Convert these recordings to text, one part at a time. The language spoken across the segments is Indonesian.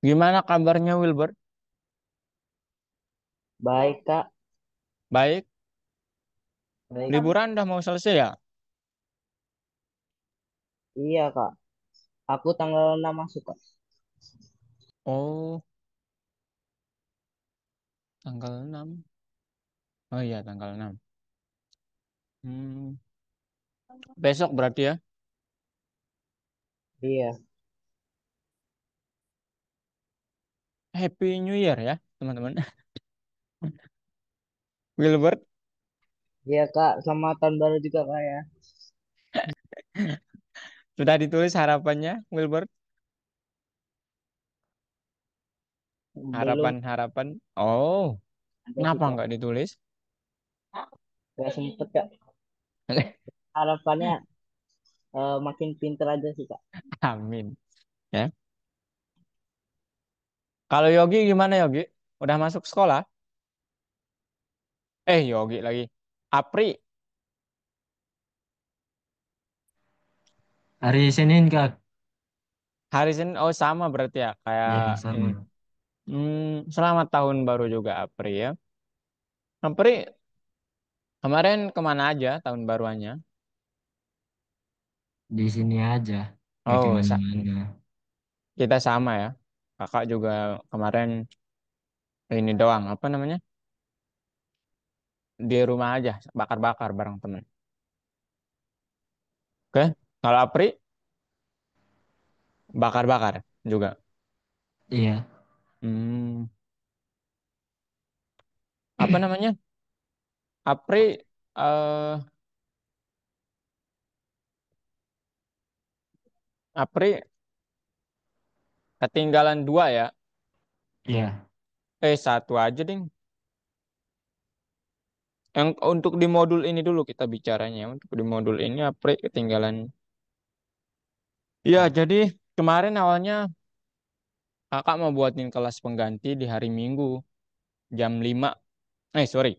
Gimana kabarnya Wilbert? Baik, Kak. Baik, Baik. liburan udah mau selesai ya? Iya, Kak. Aku tanggal 6 masuk, Kak. Oh, tanggal 6. Oh iya, tanggal 6. Hmm, besok berarti ya. Iya. Happy New Year ya, teman-teman. Wilbert, Iya, Kak. Selamat tahun baru juga, Kak, ya. sudah ditulis harapannya, Wilbert? Belum Harapan-harapan. Oh, ada sih, kenapa Kak. nggak ditulis? Gak sempet, Kak. Harapannya makin pinter aja sih, Kak. Amin. Ya. Kalau Yogi gimana Yogi? Udah masuk sekolah? Yogi lagi. Apri, Hari Senin, Kak. hari Senin. Oh, sama berarti ya. Kayak Ya, ini. sama. Selamat tahun baru juga Apri ya. Apri, kemarin kemana aja tahun baruannya? Di sini aja. Gak Oh, kemana-mana. kita sama ya. Kakak juga kemarin ini doang, apa namanya? Di rumah aja, bakar-bakar bareng temen. Oke, kalau Apri, bakar-bakar juga. Iya, Hmm, apa namanya? Apri, eh Apri ketinggalan dua ya. iya. Satu aja ding. Yang untuk di modul ini dulu kita bicaranya. Untuk di modul ini Apri ketinggalan. Ya, jadi kemarin awalnya kakak mau buatin kelas pengganti di hari Minggu jam 5. Sorry,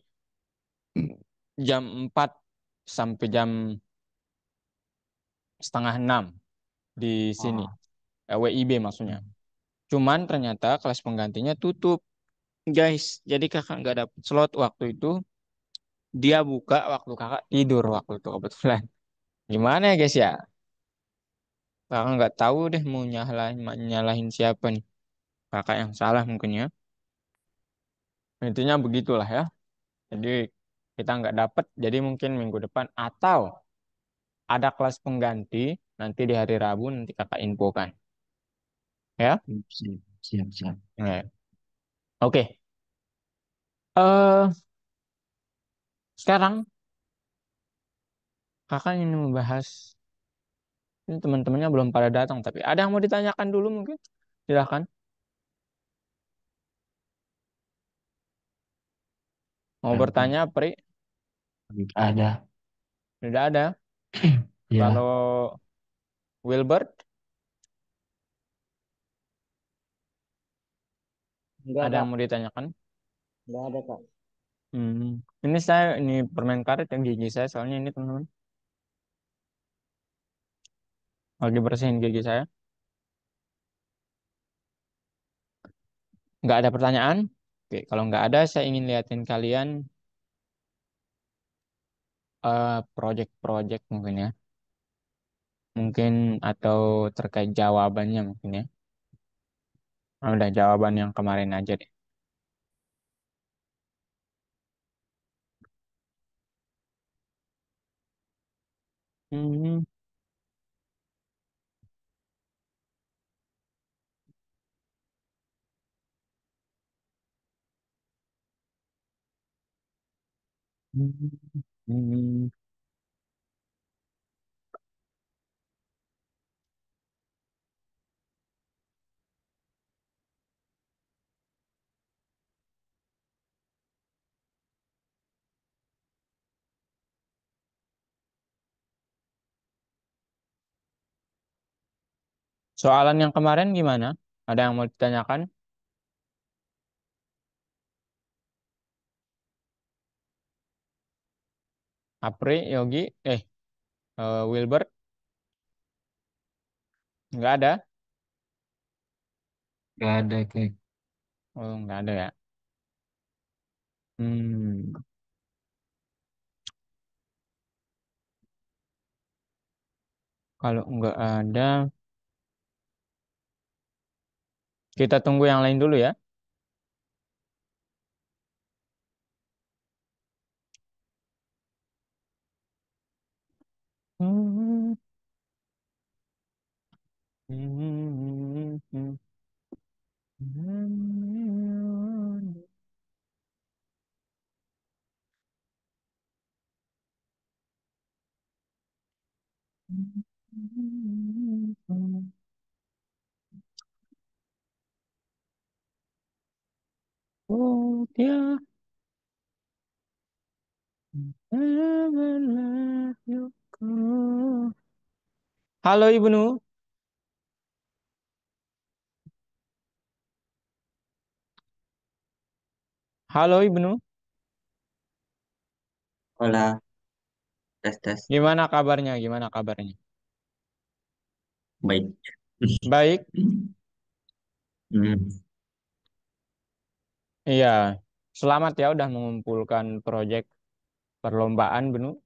jam 4 sampai jam setengah 6 di sini. Oh. WIB maksudnya. Hmm. Cuman ternyata kelas penggantinya tutup, guys. Jadi kakak nggak dapet slot waktu itu. Dia buka waktu kakak tidur waktu itu kebetulan. Gimana ya guys ya? Kakak nggak tahu deh mau nyalahin siapa nih. Kakak yang salah mungkin ya. Intinya begitulah ya. Jadi kita nggak dapet. Jadi mungkin minggu depan atau ada kelas pengganti nanti di hari Rabu nanti kakak infokan. Ya. Siap, siap, siap. Nah, oke. Eh sekarang kakak ingin membahas ini teman-temannya belum pada datang tapi ada yang mau ditanyakan dulu mungkin? Silahkan. Mau Berarti bertanya, Pri? ada. Tidak ada. Ya, Kalau Wilbert, Enggak, ada yang Kak. mau ditanyakan? Enggak ada, Kak. Ini saya ini permen karet yang gigi saya soalnya ini teman-teman lagi bersihin gigi saya. Nggak ada pertanyaan? Oke, kalau nggak ada, saya ingin liatin kalian project-project mungkin ya. Mungkin atau terkait jawabannya mungkin ya. Udah jawaban yang kemarin aja deh. Hmm, hmm, hmm. Soalan yang kemarin gimana? Ada yang mau ditanyakan? Apri, Yogi, Wilbert, nggak ada. Gak ada kayak. Oh, nggak ada ya. Hmm. Kalau nggak ada, kita tunggu yang lain dulu ya. Hmm. Hmm. Oh, dia melayuku. Halo Ibnu. Halo Ibnu. Hola, tes tes. Gimana kabarnya? Gimana kabarnya? Baik. Baik. Hmm. Iya. Selamat ya udah mengumpulkan proyek perlombaan, Benu.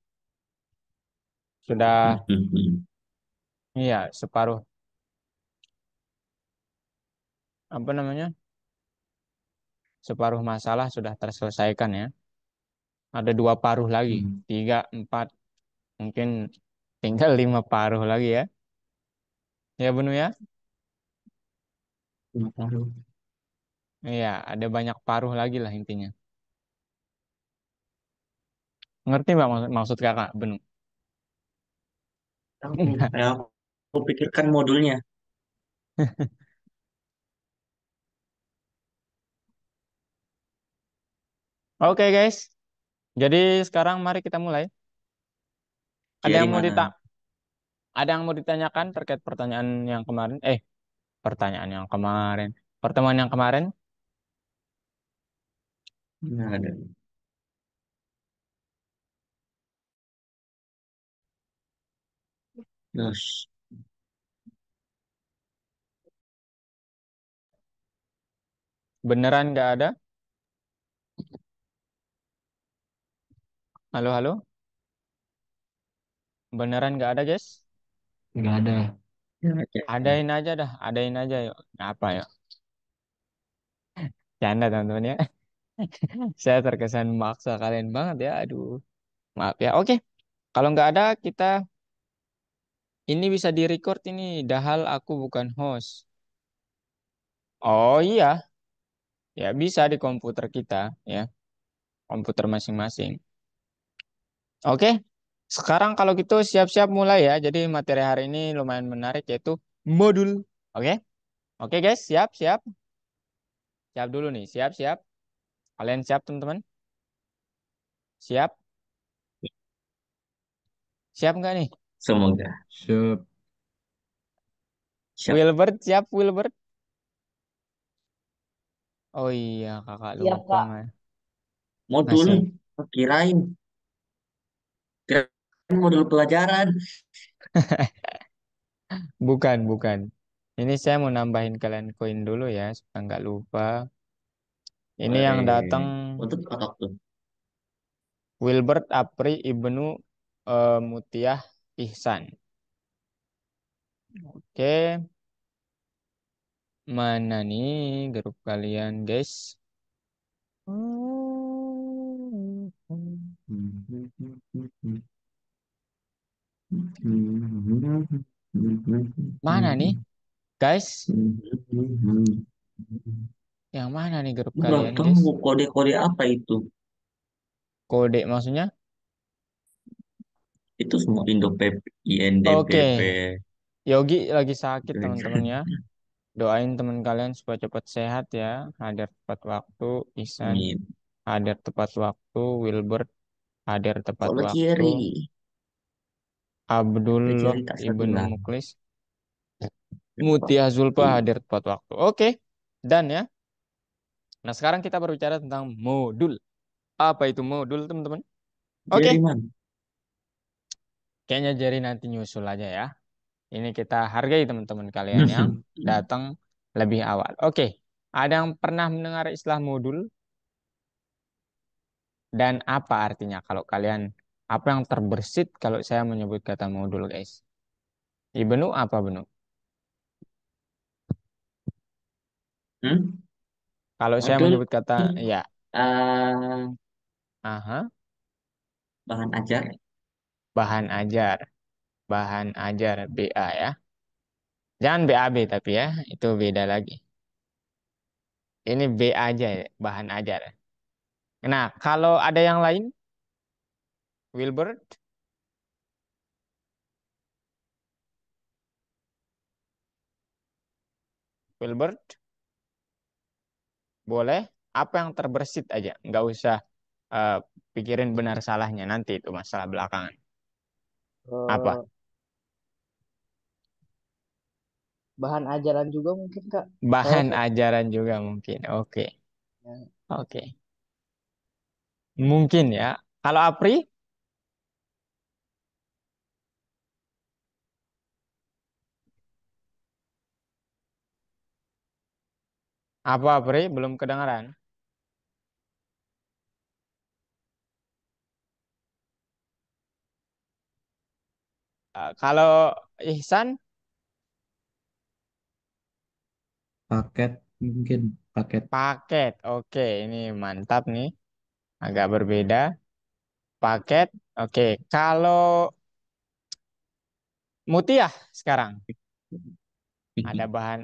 Sudah, iya, separuh, apa namanya? Separuh masalah sudah terselesaikan ya. Ada 2 paruh lagi. 3, 4, mungkin tinggal 5 paruh lagi ya. Ya, Benu ya? Nggak tahu. Iya, ada banyak paruh lagi lah intinya. Ngerti nggak maksud kakak, Benu? Tahu. Ya, aku pikirkan modulnya. Oke, guys. Jadi sekarang mari kita mulai. Ada Jerry yang mau mana? ada yang mau ditanyakan terkait pertanyaan yang kemarin? Pertanyaan yang kemarin. Pertemuan yang kemarin? Nggak ada. Terus, Beneran nggak ada? Halo, halo? Beneran nggak ada, guys? Gak ada. ya aja. Adain aja dah, adain aja yuk. Apa ya? Canda teman-teman ya. Saya terkesan maksa kalian banget ya. Aduh, maaf ya. Oke, kalau nggak ada kita ini bisa direcord ini. Dahal aku bukan host. Oh iya, ya bisa di komputer kita ya, komputer masing-masing. Oke, sekarang kalau gitu siap-siap mulai ya. Jadi materi hari ini lumayan menarik yaitu modul. Oke, oke guys, siap, siap, siap dulu nih, siap, siap. Kalian siap teman-teman? Siap, siap nggak nih? Semoga. Siap. Siap. Wilbert, siap Wilbert. Oh iya, kakak Siap, lupa Kak. nggak? Modul. Masih. Kirain. Kirain modul pelajaran. Bukan, bukan. Ini saya mau nambahin kalian koin dulu ya, supaya nggak lupa. Ini yang datang Boleh. Untuk otak tuh. Wilbert Apri Ibnu Mutiah Ihsan. Oke, mana nih grup kalian, guys? Mana nih, guys? Yang mana nih grup Nggak kalian, guys? tahu kode-kode apa itu. Kode maksudnya? Itu semua IndoPP, INDPP. Oke, Yogi lagi sakit teman-teman ya. Doain teman kalian supaya cepat sehat ya. Hadir tepat waktu. Ihsan Amin. hadir tepat waktu. Wilbert hadir tepat Kalau waktu. Jerry. Tapi Abdullah Jerry tak Ibnu sebelah. Muklis. Mutia Zulfa hadir tepat waktu. Oke, dan ya. Nah, sekarang kita berbicara tentang modul. Apa itu modul, teman-teman? Oke, Jerry mana? kayaknya jadi nanti nyusul aja ya. Ini kita hargai teman-teman kalian yang datang Lebih awal. Oke. Ada yang pernah mendengar istilah modul dan apa artinya kalau kalian apa yang terbersit kalau saya menyebut kata modul, guys? Ibnu apa Benu? Hmm? Kalau saya Modul menyebut kata ya, eh, aha, bahan ajar. bahan ajar, bahan ajar BA ya. Jangan BAB tapi ya, itu beda lagi. Ini B aja ya, bahan ajar. Nah, kalau ada yang lain, Wilbert, Wilbert, boleh. Apa yang terbersit aja, nggak usah eh, pikirin benar salahnya nanti itu masalah belakangan. Apa? Eh, bahan ajaran juga mungkin Kak. Saya Bahan Kak. ajaran juga mungkin. Oke, Ya. oke. Mungkin ya. Kalau Apri, apa Apri? Belum kedengaran. Kalau Ihsan, Paket mungkin paket. paket. Oke, ini mantap nih. Agak berbeda. Paket. Oke, kalau Mutiah sekarang. Ada bahan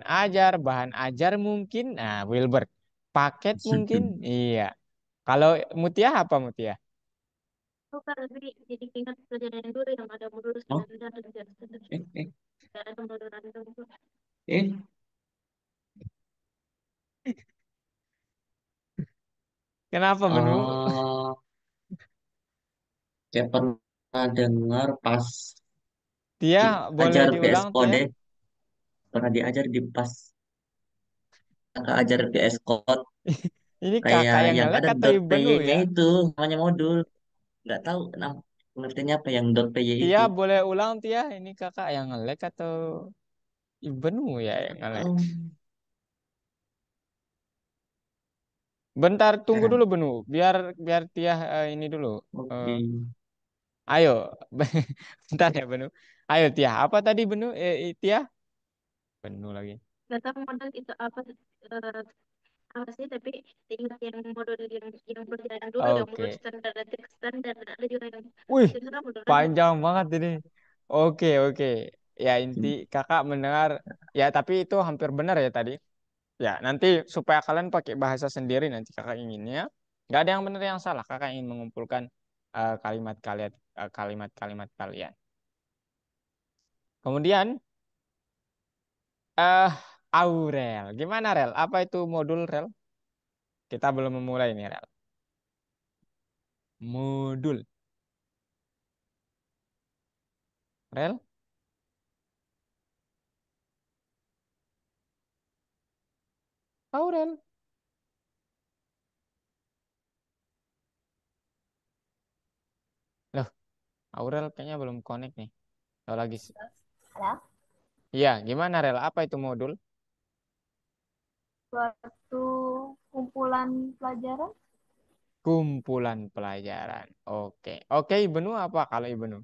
ajar mungkin. Nah, Wilbert. Paket mungkin. Iya. Kalau Mutiah apa Mutiah? Oh, Kak, lebih jadi ingat pelajaran yang dulu yang ada modul Oh, standar dan tidak standar. eh, eh, Tidak ada modul random. eh. Kenapa Benu? Oh, saya pernah dengar pas Tia, boleh ajar PS diulang Tia? Code, pernah diajar di pas kakak ajar PS Code Ini kayak kakak yang yang ngelek ada atau dot Ibnu py-nya ya? itu namanya modul. Nggak tahu pengertiannya apa yang dot py Tia, itu. boleh ulang Tia? Ini kakak yang ngelek atau Ibnu ya yang ngelek? Oh, Bentar, tunggu ya, dulu Benu. Biar biar Tia ini dulu. Eh, oke. ayo, bentar ya Benu. Ayo Tia, apa tadi Benu? Tia? Benu lagi. Nggak tahu modul itu apa sih, tapi ingat yang modul yang pelajaran dulu, yang modul Oke. standar dan tidak standar. Ada juga yang Wih, sebenarnya modul random. panjang banget ini. Oke, oke. Ya inti kakak mendengar. Ya tapi itu hampir benar ya tadi. Ya nanti supaya kalian pakai bahasa sendiri nanti kakak inginnya. Nggak ada yang benar yang salah. Kakak ingin mengumpulkan kalimat kalian, kalimat-kalimat kalian. Kemudian eh Aurel. Gimana Rel? Apa itu modul Rel? Kita belum memulai nih Rel. Modul. Rel? Aurel. Loh, Aurel kayaknya belum connect nih. Kalau lagi. Halo, Iya, gimana Rel? Apa itu modul? suatu kumpulan pelajaran. Kumpulan pelajaran. Oke. Oke, Ibnu apa kalau Ibnu?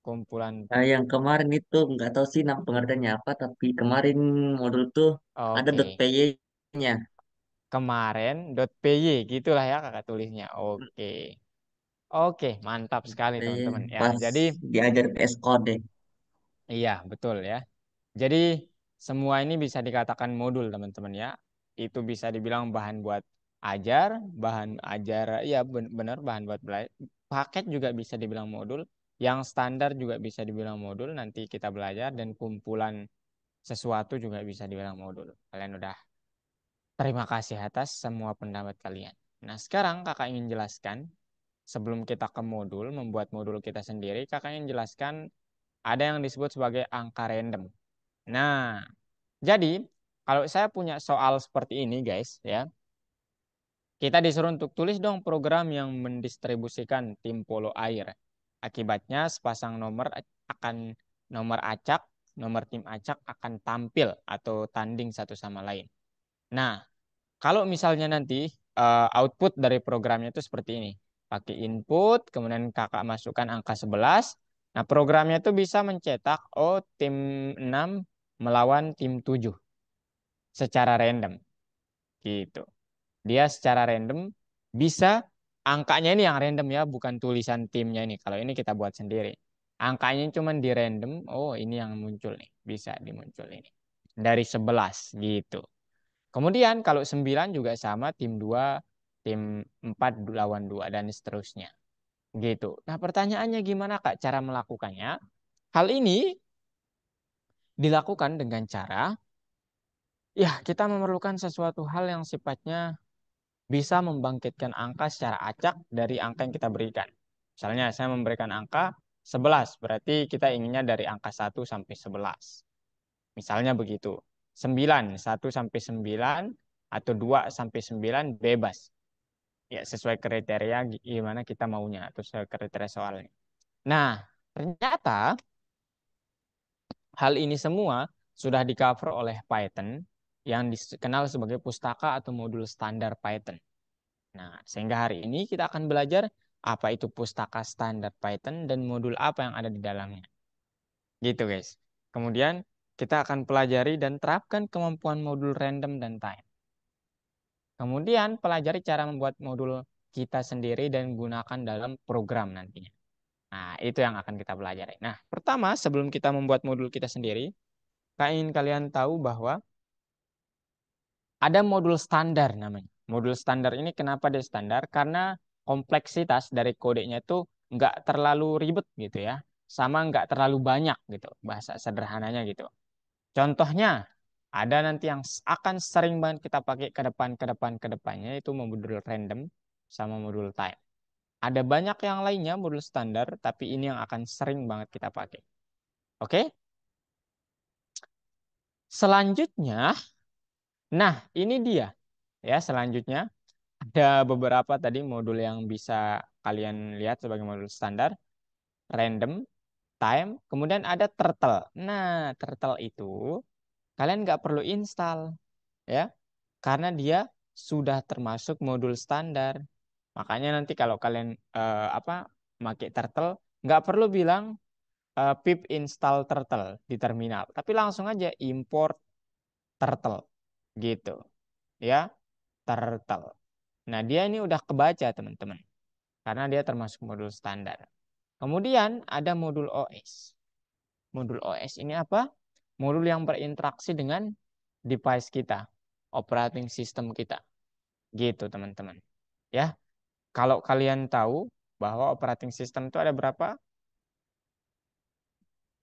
Kumpulan. Nah, yang kemarin itu nggak tahu sih nama pengertiannya apa, tapi kemarin modul tuh ada dot Oke. py-nya. Kemarin .py gitulah ya kakak tulisnya. Oke. Oke, mantap sekali Saya teman-teman. Ya, pas jadi diajar PS Code. iya, betul ya. Jadi semua ini bisa dikatakan modul teman-teman ya. Itu bisa dibilang bahan buat ajar, bahan ajar ya benar bahan buat belajar. Paket juga bisa dibilang modul, yang standar juga bisa dibilang modul. Nanti kita belajar dan kumpulan sesuatu juga bisa dibilang modul. Kalian udah terima kasih atas semua pendapat kalian. Nah, sekarang kakak ingin jelaskan sebelum kita ke modul, membuat modul kita sendiri, kakak ingin jelaskan ada yang disebut sebagai angka random. Nah, jadi, kalau saya punya soal seperti ini, guys, ya, kita disuruh untuk tulis dong program yang mendistribusikan tim polo air. Akibatnya, sepasang nomor akan nomor acak nomor tim acak akan tampil atau tanding satu sama lain. Nah, kalau misalnya nanti output dari programnya itu seperti ini. Pakai input, kemudian kakak masukkan angka 11. Nah, programnya itu bisa mencetak, oh tim 6 melawan tim 7 secara random. Gitu. Dia secara random bisa, angkanya ini yang random ya, bukan tulisan timnya ini. Kalau ini kita buat sendiri. Angkanya cuma di random, oh ini yang muncul nih, bisa dimuncul ini. Dari 11 gitu. Kemudian kalau 9 juga sama, tim 2, tim 4 lawan 2 dan seterusnya. Gitu. Nah, pertanyaannya gimana Kak cara melakukannya? Hal ini dilakukan dengan cara, ya kita memerlukan sesuatu hal yang sifatnya bisa membangkitkan angka secara acak dari angka yang kita berikan. Misalnya saya memberikan angka 11, berarti kita inginnya dari angka 1 sampai 11. Misalnya begitu. 9, 1 sampai 9, atau 2 sampai 9 bebas. Ya, sesuai kriteria gimana kita maunya, atau sesuai kriteria soalnya. Nah, ternyata hal ini semua sudah di-cover oleh Python yang dikenal sebagai pustaka atau modul standar Python. Nah, sehingga hari ini kita akan belajar apa itu pustaka standar Python dan modul apa yang ada di dalamnya. Gitu, guys. Kemudian kita akan pelajari dan terapkan kemampuan modul random dan time. Kemudian pelajari cara membuat modul kita sendiri dan gunakan dalam program nantinya. Nah, itu yang akan kita pelajari. Nah, pertama sebelum kita membuat modul kita sendiri, ingin kalian tahu bahwa ada modul standar namanya. Modul standar ini kenapa dia standar? Karena kompleksitas dari kodenya itu nggak terlalu ribet gitu ya. Sama nggak terlalu banyak gitu. Bahasa sederhananya gitu. Contohnya, ada nanti yang akan sering banget kita pakai ke depannya itu modul random sama modul time. Ada banyak yang lainnya modul standar, tapi ini yang akan sering banget kita pakai. Oke? Selanjutnya, nah ini dia. Ya, selanjutnya ada beberapa tadi modul yang bisa kalian lihat sebagai modul standar. Random, time, kemudian ada turtle. Nah, turtle itu kalian nggak perlu install. Ya, karena dia sudah termasuk modul standar. Makanya nanti kalau kalian pakai turtle, nggak perlu bilang pip install turtle di terminal, tapi langsung aja import turtle gitu, ya turtle. Nah, dia ini udah kebaca teman-teman, karena dia termasuk modul standar. Kemudian ada modul OS. Modul OS ini apa? Modul yang berinteraksi dengan device kita, operating system kita. Gitu teman-teman. Ya, kalau kalian tahu bahwa operating system itu ada berapa?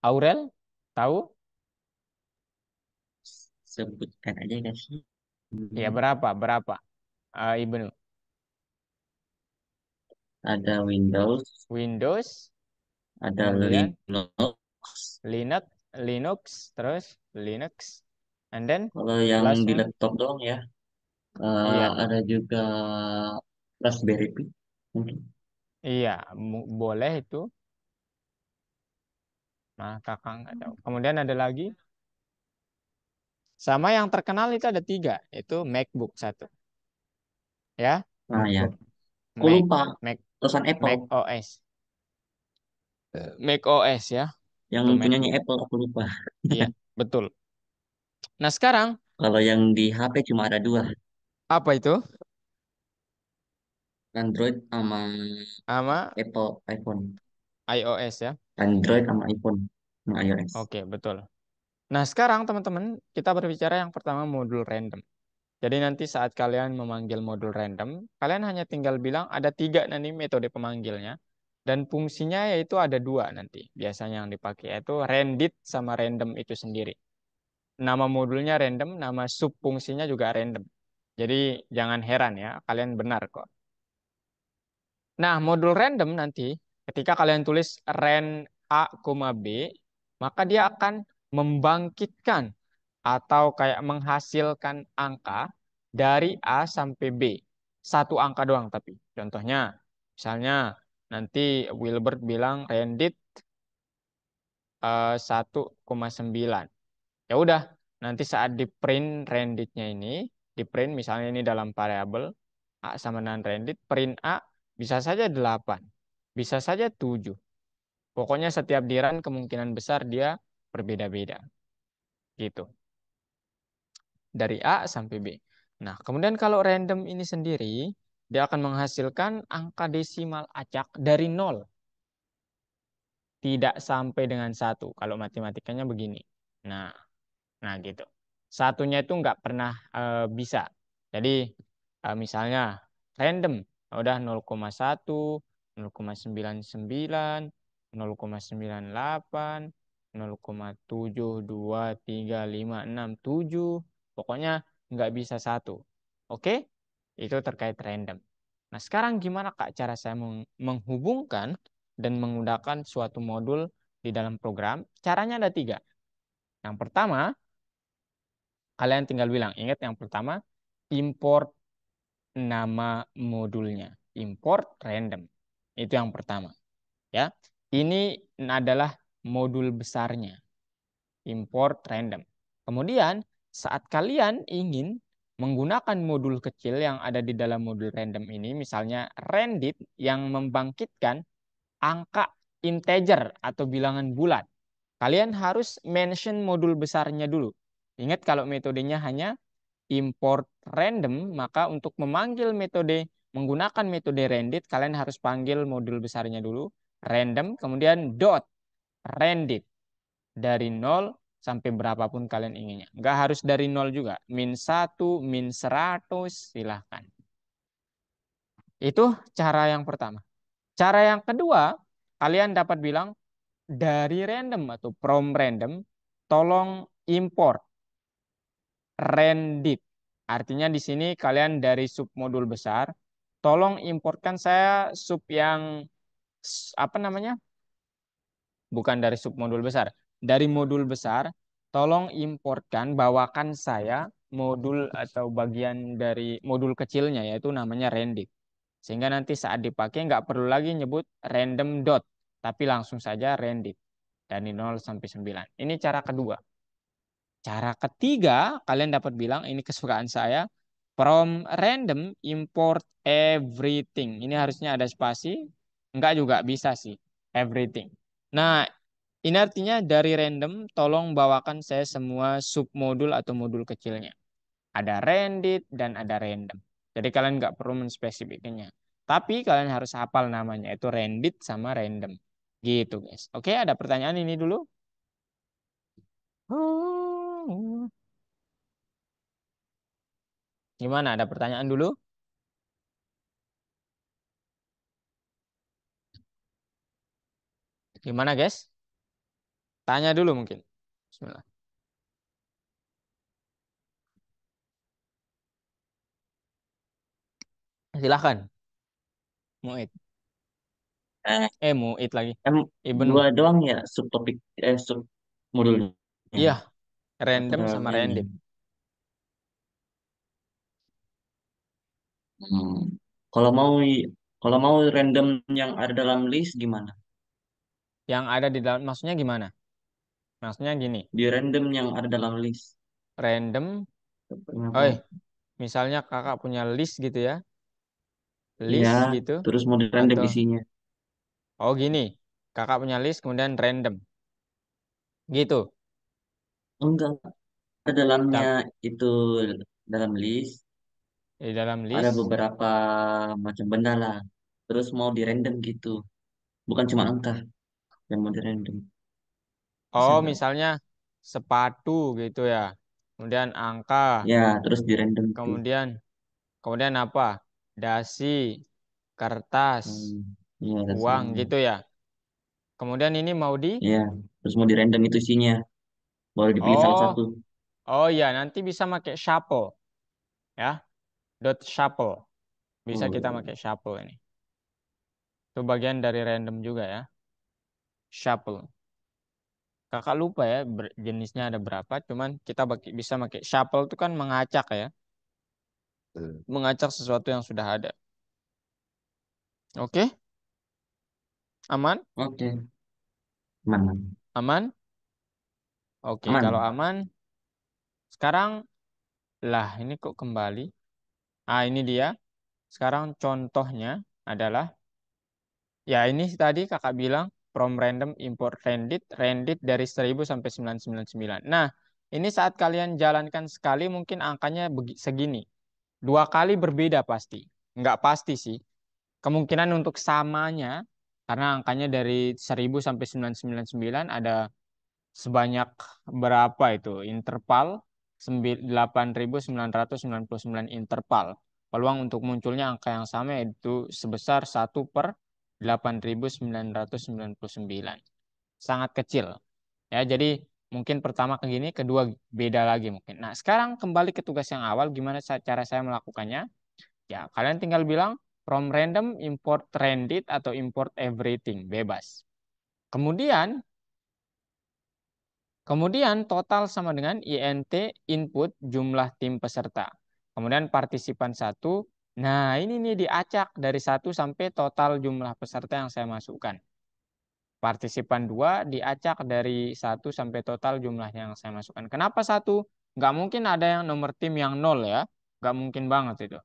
Aurel, tahu? Sebutkan aja guys. Ya, berapa? Berapa? Ibnu. Ada Windows, Windows, ada kemudian Linux. Linux, terus Linux, and then Kalau yang di lastnya, laptop doang ya, iya, ada juga Raspberry Pi. Mungkin. iya, boleh itu. Nah, kakak nggak tahu. Kemudian ada lagi, sama yang terkenal itu ada 3, itu MacBook satu, ya, Nah ya, aku Mac, lupa. Mac, Terusan Apple. Mac OS, Mac OS ya, Yang itu punyanya MacBook, Apple aku lupa. iya, betul. Nah, sekarang Kalau yang di HP cuma ada dua, apa itu? Android sama Sama Apple iPhone. iOS ya. Android sama iPhone, sama iOS. Oke, betul. Nah, sekarang teman-teman, kita berbicara yang pertama modul random. Jadi nanti saat kalian memanggil modul random, kalian hanya tinggal bilang ada 3 nanti metode pemanggilnya. Dan fungsinya yaitu ada 2 nanti. Biasanya yang dipakai yaitu randit sama random itu sendiri. Nama modulnya random, nama subfungsinya juga random. Jadi jangan heran ya, kalian benar kok. Nah, modul random nanti ketika kalian tulis ran A, B, maka dia akan membangkitkan atau kayak menghasilkan angka dari A sampai B. Satu angka doang tapi. Contohnya, misalnya nanti Wilbert bilang Rendit 1,9. Ya udah, nanti saat di print randomnya ini, di print misalnya ini dalam variabel A sama dengan random, print A bisa saja 8, bisa saja 7. Pokoknya setiap di run kemungkinan besar dia berbeda-beda. Gitu. Dari A sampai B. Nah, kemudian kalau random ini sendiri, dia akan menghasilkan angka desimal acak dari 0. Tidak sampai dengan 1. Kalau matematikanya begini. Nah, gitu. Satunya itu nggak pernah bisa. Jadi, misalnya random. Udah 0,1, 0,99, 0,98, 0,723567. Pokoknya nggak bisa 1. Oke? Itu terkait random. Nah, sekarang gimana Kak cara saya menghubungkan dan menggunakan suatu modul di dalam program? Caranya ada 3. Yang pertama, kalian tinggal bilang, ingat yang pertama, import nama modulnya. Import random. Itu yang pertama. Ya, ini adalah modul besarnya. Import random. Kemudian, saat kalian ingin menggunakan modul kecil yang ada di dalam modul random ini, misalnya randit yang membangkitkan angka integer atau bilangan bulat, kalian harus mention modul besarnya dulu. Ingat kalau metodenya hanya import random, maka untuk memanggil metode menggunakan metode randit, kalian harus panggil modul besarnya dulu, random, kemudian dot randit dari 0 sampai berapapun kalian inginnya. Nggak harus dari 0 juga, -1, -100, silahkan. Itu cara yang pertama. Cara yang kedua, kalian dapat bilang dari random atau from random, tolong import randit. Artinya di sini kalian dari submodul besar, tolong importkan saya sub yang apa namanya? Bukan dari submodul besar. Dari modul besar, tolong importkan, bawakan saya modul atau bagian dari modul kecilnya, yaitu namanya randit. Sehingga nanti saat dipakai nggak perlu lagi nyebut random dot, tapi langsung saja randit. Dari 0 sampai 9. Ini cara kedua. Cara ketiga, kalian dapat bilang, ini kesukaan saya, from random import everything. Ini harusnya ada spasi, enggak juga bisa sih, everything. Nah, ini artinya dari random, tolong bawakan saya semua submodul atau modul kecilnya. Ada randit dan ada random. Jadi kalian nggak perlu menspesifikasinya. Tapi kalian harus hafal namanya, itu randit sama random. Gitu guys. Oke, ada pertanyaan ini dulu. Gimana? Ada pertanyaan dulu? Gimana guys? Tanya dulu mungkin. Bismillah. Silahkan. Muid. Eh, Muid lagi. em, Ibnu. dua doang ya subtopik sub modulnya. Iya. Random Antara sama lain. random. Hmm. Kalau mau kalau mau random yang ada dalam list gimana? Yang ada di dalam, maksudnya gimana? Maksudnya gini. Di random yang ada dalam list. Random. Kenapa? Oh, misalnya kakak punya list gitu ya. Iya, List gitu. terus mau di random Atau, isinya. oh gini. Kakak punya list kemudian random. Gitu. Enggak, ada dalamnya Dal- itu dalam list Di dalam ada list. beberapa macam benda lah. Terus mau di random gitu. Bukan cuma angka yang mau di random. Bisa Oh, nggak? misalnya sepatu gitu ya. Kemudian angka. Ya, terus di random tuh. Kemudian Kemudian apa? Dasi, kertas, Iya, uang dasarnya. gitu ya. Kemudian ini mau di. Iya, terus mau di random itu isinya. Boleh dipilih salah Oh, satu. oh ya, nanti bisa pakai shuffle ya. Dot shuffle. Bisa kita Oh, pakai shuffle ini. Itu bagian dari random juga ya. Shuffle. Kakak lupa ya jenisnya ada berapa. Cuman kita bisa pakai shuffle itu kan mengacak ya. Mengacak sesuatu yang sudah ada. Oke, aman? oke. Mana? Aman? Oke, kalau Aman. aman, sekarang lah ini kok kembali. Ah, ini dia. Sekarang contohnya adalah, ya ini tadi kakak bilang, from random import rendit, rendit dari 1000 sampai 999. Nah, ini saat kalian jalankan sekali mungkin angkanya segini. Dua kali berbeda pasti. Nggak pasti sih. Kemungkinan untuk samanya, karena angkanya dari 1000 sampai 999 ada sebanyak berapa itu? Interval 8.999 interval. Peluang untuk munculnya angka yang sama yaitu sebesar 1/8.999. Sangat kecil. Ya, jadi mungkin pertama ke gini, kedua beda lagi mungkin. Nah, sekarang kembali ke tugas yang awal, gimana cara saya melakukannya? Ya, kalian tinggal bilang from random import trended atau import everything, bebas. Kemudian Kemudian total sama dengan INT input jumlah tim peserta. Kemudian partisipan satu. Nah, ini nih diacak dari satu sampai total jumlah peserta yang saya masukkan. Partisipan 2 diacak dari satu sampai total jumlah yang saya masukkan. Kenapa satu? Nggak mungkin ada yang nomor tim yang nol ya. Nggak mungkin banget itu.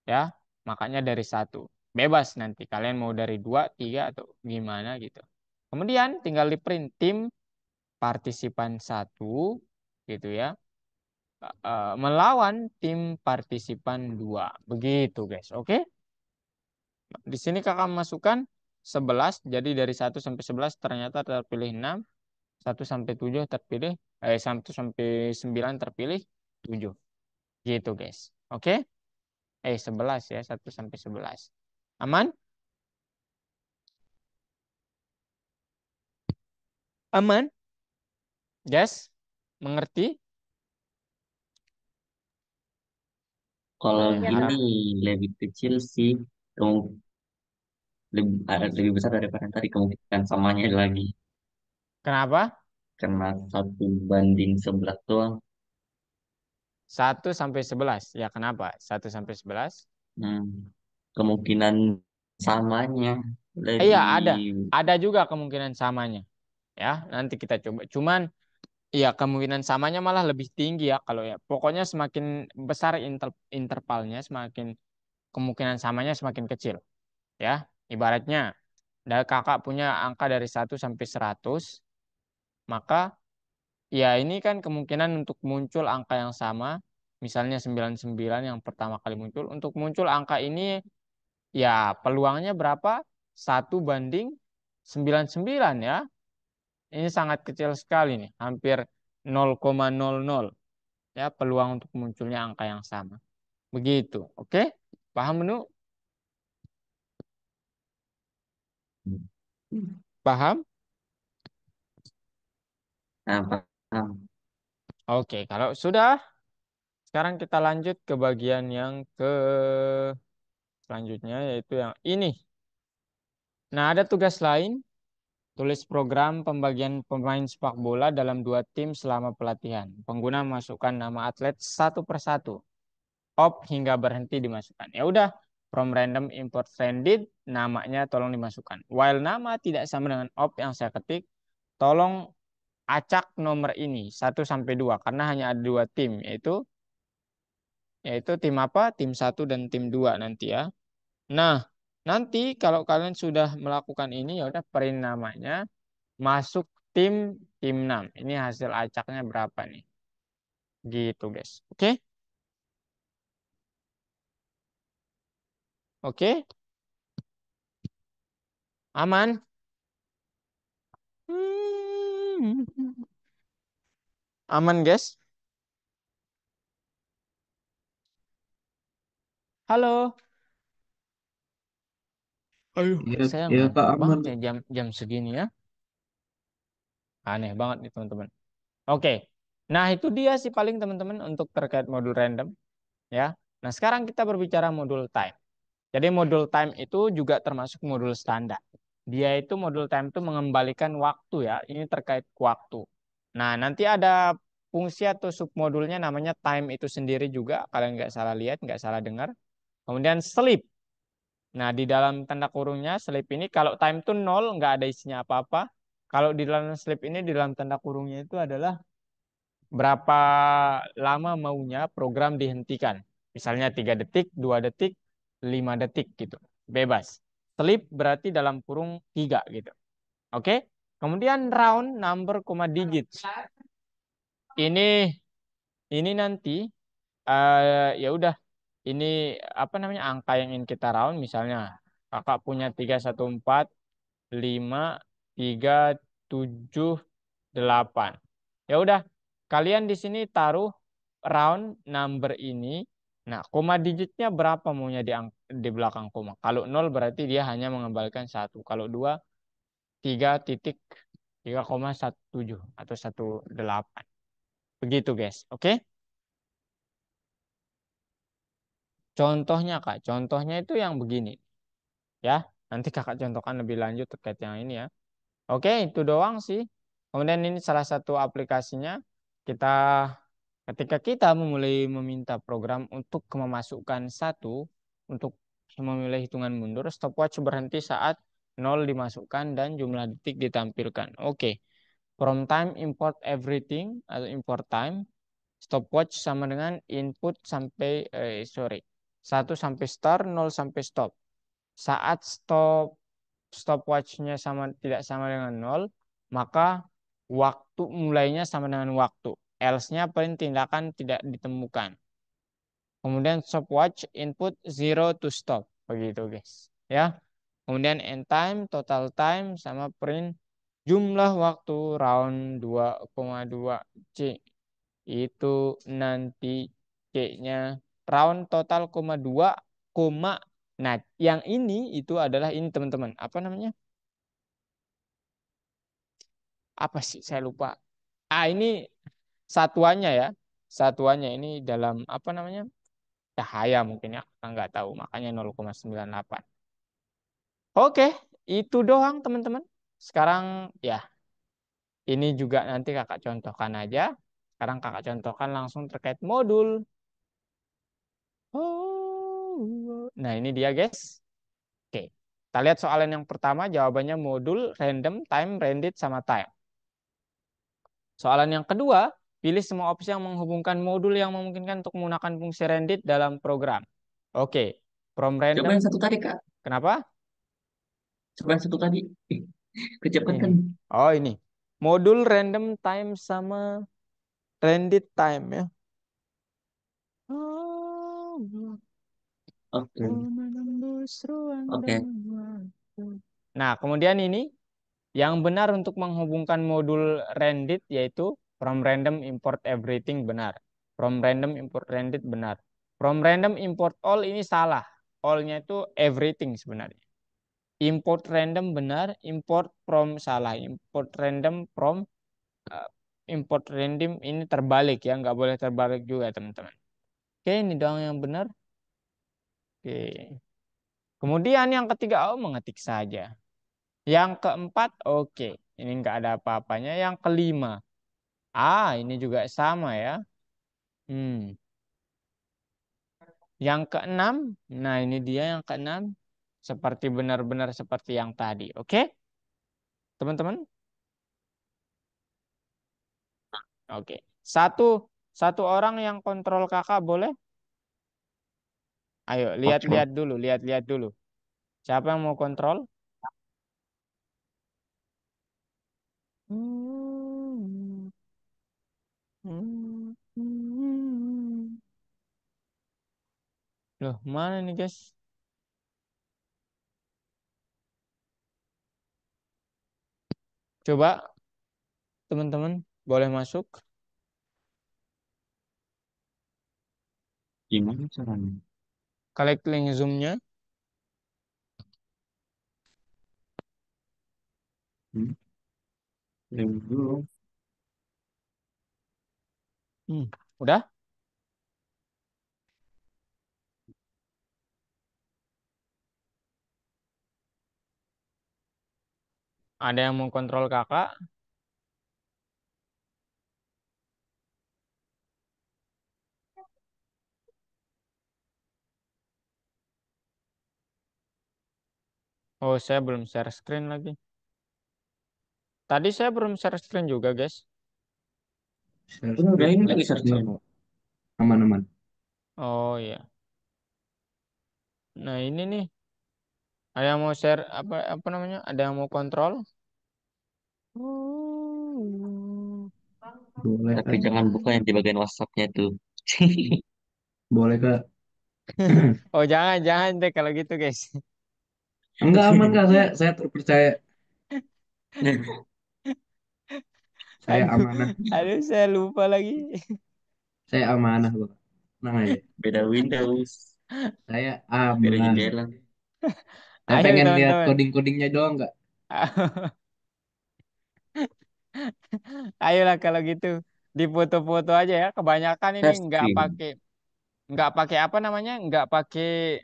Ya, makanya dari satu. Bebas nanti kalian mau dari 2, 3 atau gimana gitu. Kemudian tinggal di print tim partisipan satu gitu ya, melawan tim partisipan 2 begitu guys. Oke, di sini kakak masukkan 11, jadi dari 1 sampai 11 ternyata terpilih 6, 1 sampai 7 terpilih, 1 sampai 9 terpilih 7 gitu guys. Oke, 11 ya, 1 sampai 11 aman. Aman guys, mengerti? Kalau Nah, Ya gini harap Kak. lebih kecil sih, lebih besar daripada yang tadi kemungkinan samanya lagi. kenapa. Karena 1 banding 11 doang. 1 sampai 11 ya, kenapa 1 sampai 11? Hmm. Kemungkinan samanya Iya, lebih. ada juga kemungkinan samanya. Ya, nanti kita coba. Cuman, ya kemungkinan samanya malah lebih tinggi ya kalau ya. Pokoknya semakin besar intervalnya, semakin kemungkinan samanya semakin kecil. Ya, ibaratnya, kakak punya angka dari 1 sampai 100, maka ya ini kan kemungkinan untuk muncul angka yang sama, misalnya 99 yang pertama kali muncul. Untuk muncul angka ini, ya peluangnya berapa? 1/99 ya. Ini sangat kecil sekali nih, hampir 0,00 ya peluang untuk munculnya angka yang sama. Begitu, oke? Paham menu? Paham? Nah, paham. Oke, kalau sudah, sekarang kita lanjut ke bagian yang selanjutnya yaitu yang ini. Nah, ada tugas lain, tulis program pembagian pemain sepak bola dalam 2 tim selama pelatihan. Pengguna memasukkan nama atlet satu persatu. Op hingga berhenti dimasukkan. Ya udah, from random import friended, namanya tolong dimasukkan. While nama tidak sama dengan op yang saya ketik, tolong acak nomor ini 1 sampai 2 karena hanya ada 2 tim, yaitu tim apa? Tim 1 dan tim 2 nanti ya. Nah, nanti kalau kalian sudah melakukan ini ya udah print namanya, masuk tim tim 6. Ini hasil acaknya berapa nih? Gitu guys. Oke? Oke? Aman? Hmm. Aman guys? Halo? Aduh, Iya, saya iya Kak, ngantuk aman. banget ya jam jam segini ya. Aneh banget nih teman-teman. Oke. Nah, itu dia sih paling teman-teman untuk terkait modul random ya. Nah, sekarang kita berbicara modul time. Jadi modul time itu juga termasuk modul standar. Dia itu modul time itu mengembalikan waktu ya. Ini terkait waktu. Nah, nanti ada fungsi atau submodulnya namanya time itu sendiri juga. Kalian nggak salah lihat, nggak salah dengar. Kemudian sleep. Nah, di dalam tanda kurungnya sleep ini kalau time itu nol, nggak ada isinya apa-apa. Kalau di dalam sleep ini di dalam tanda kurungnya itu adalah berapa lama maunya program dihentikan. Misalnya 3 detik, 2 detik, 5 detik gitu. Bebas. Sleep berarti dalam kurung 3 gitu. Oke? Kemudian round number, digits. Ini nanti ya udah ini apa namanya angka yang ingin kita round misalnya kakak punya 314 5 3 7 8. Ya udah, kalian di sini taruh round number ini. Nah, koma digitnya berapa maunya di belakang koma? Kalau nol berarti dia hanya mengembalikan satu. Kalau 2 3 titik 3,17 atau 18. Begitu, guys. Oke? Contohnya, Kak. Contohnya itu yang begini. Ya, nanti kakak contohkan lebih lanjut terkait yang ini ya. Oke, itu doang sih. Kemudian ini salah satu aplikasinya. Kita ketika kita memulai meminta program untuk memasukkan satu, untuk memilih hitungan mundur, stopwatch berhenti saat nol dimasukkan dan jumlah detik ditampilkan. Oke, from time import everything atau import time, stopwatch sama dengan input sampai satu sampai start, nol sampai stop. Saat stopwatchnya tidak sama dengan nol, maka waktu mulainya sama dengan waktu. Else-nya paling tindakan tidak ditemukan. Kemudian stopwatch input 0 to stop. Begitu guys. Ya. Kemudian end time, total time, sama print jumlah waktu round 2,2 C. Itu nanti C-nya round total, 2, nah yang ini itu adalah ini teman-teman. Apa namanya? Apa sih? Saya lupa. Ini satuannya ya. Satuannya ini dalam apa namanya? Cahaya mungkin ya. Kita nggak tahu. Makanya 0,98. Oke, itu doang teman-teman. Sekarang ya ini juga nanti kakak contohkan aja. Sekarang kakak contohkan langsung terkait modul. Nah ini dia guys. Oke, kita lihat soalan yang pertama. Jawabannya modul, random, time, random, sama time. Soalan yang kedua, pilih semua opsi yang menghubungkan modul yang memungkinkan untuk menggunakan fungsi random dalam program. Oke, from Coba random. yang satu tadi, Kak. Kenapa? Coba yang satu tadi. Kecepatan. Ini. Oh ini. Modul random time sama random time ya. Oke. Oke. Nah, kemudian ini yang benar untuk menghubungkan modul random yaitu from random import everything benar. From random import random benar. From random import all ini salah. All-nya itu everything sebenarnya. Import random benar, import from salah. Import random from import random ini terbalik ya, nggak boleh terbalik juga teman-teman. Oke, ini doang yang benar. Oke. Kemudian yang ketiga, mengetik saja. Yang keempat, oke. Ini nggak ada apa-apanya. Yang kelima, ini juga sama ya. Hmm. Yang keenam, nah ini dia yang keenam. Seperti benar-benar seperti yang tadi. Oke, teman-teman? Oke. Satu, satu orang yang kontrol kakak boleh? Ayo, Oke. lihat-lihat dulu, lihat-lihat dulu. Siapa yang mau kontrol? Hmm. Hmm. Hmm. Loh, mana nih guys? Coba teman-teman boleh masuk. Gimana caranya? Klik link Zoom-nya. Hmm. Link dulu. Udah? Ada yang mau kontrol kakak? Oh, saya belum share screen lagi. Tadi saya belum share screen juga, guys. Share Udah screen. ini lagi search. Enggak kok. Aman-aman. Oh iya. Nah, ini nih. Ada yang mau share apa namanya? Ada yang mau kontrol? Boleh Tapi kak. jangan buka yang di bagian WhatsApp-nya tuh. Boleh kak. Oh, jangan, jangan deh kalau gitu, guys. Enggak aman kak. Saya terpercaya. Saya Aduh, amanah. aduh, saya lupa lagi. Saya amanah kok. Tenang aja. Beda Windows, Saya beda aman. jendela. Saya Ayo, pengen lihat teman-teman. coding-codingnya doang nggak? Ayolah kalau gitu. Di foto-foto aja ya. Kebanyakan ini Share screen. nggak pakai apa namanya? Nggak pakai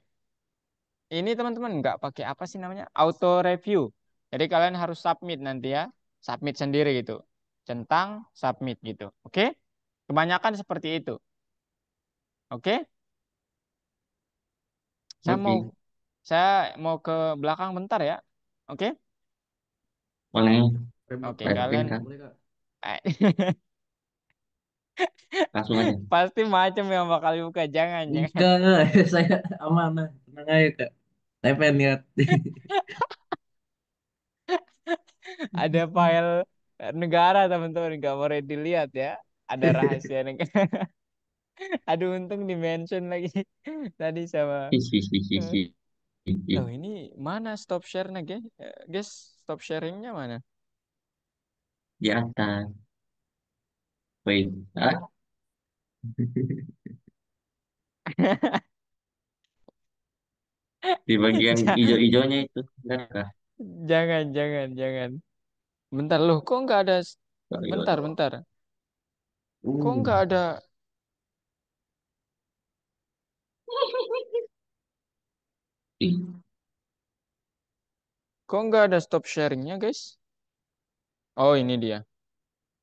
ini teman-teman, nggak pakai apa sih namanya? Auto review. Jadi kalian harus submit nanti ya. Submit sendiri gitu. Centang submit gitu. Oke? Kebanyakan seperti itu. Oke? Saya mau Oke, saya mau ke belakang bentar ya. Oke? boleh. Oke, Live screen kalian kan? Boleh kak. Langsung aja. pasti macam yang bakal buka. Jangan, jangan. Enggak. Saya amanah. Tenang aja kak. Saya pengen lihat. Ada file negara teman-teman nggak mau dilihat ya. Ada rahasia negara. Aduh, untung di-mention lagi tadi sama. Eh, Hihihihihi. Oh, ini mana stop share-nya, guys? Guys, stop sharingnya mana? Di atas. Wait. Ah, di bagian Ja- hijau-hijaunya itu. Enggak kah? Jangan, jangan, jangan. Bentar loh, kok nggak ada? Sorry, Bentar, waduh. bentar. Kok Uh. nggak ada? Ih, Kok nggak ada stop sharingnya, guys? Oh, ini dia.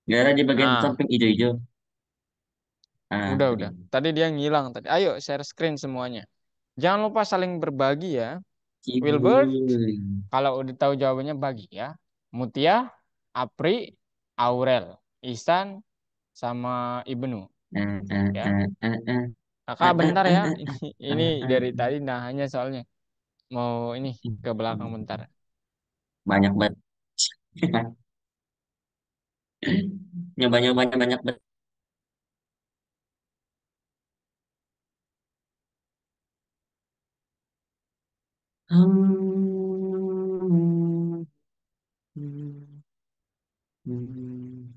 nggak ada di bagian Ah, samping hijau-hijau. Ah, udah, tadi. udah. Tadi dia ngilang tadi. Ayo, share screen semuanya. Jangan lupa saling berbagi ya. Wilbert, Cibuy. kalau udah tahu jawabannya bagi ya. Mutia, Apri, Aurel, Ihsan, sama Ibnu. Ah, ah, Ya, ah, ah, ah. kakak Ah, ah, bentar ah, ya. ah, Ini ah, ah, dari ah. tadi nah hanya soalnya mau ini ke belakang bentar. Banyak banget. Nyoba-nyobanya banyak banget. Hmm. Hmm. Hmm.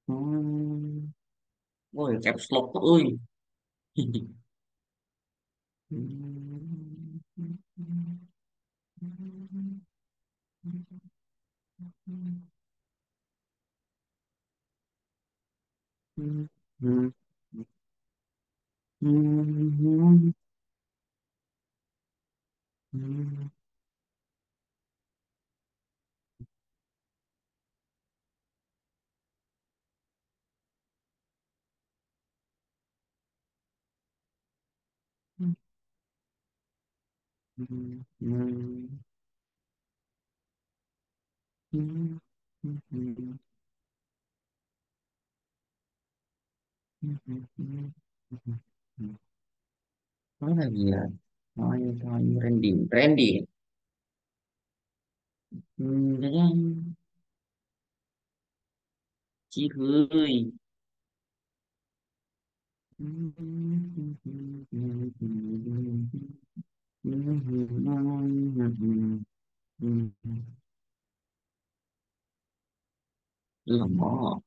Hmm. Woi, caps lock tuh, woi. Mana lagi ya? Semuanya trending, trending. Jajang. Cihuy. Lemot.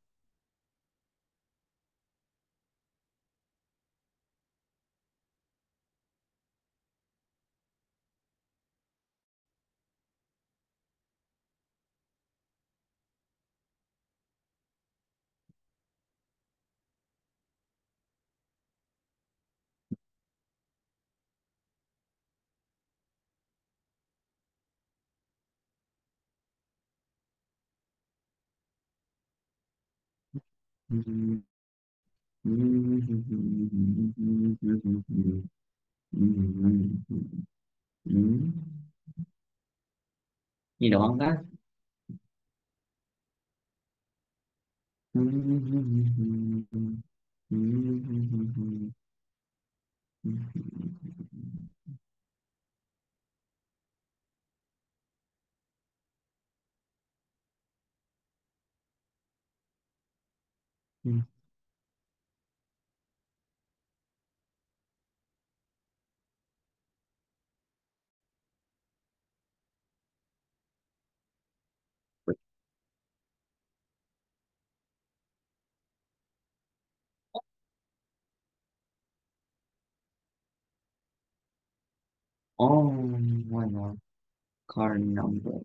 Ini doang kan? Hmm. Oh, mana car number.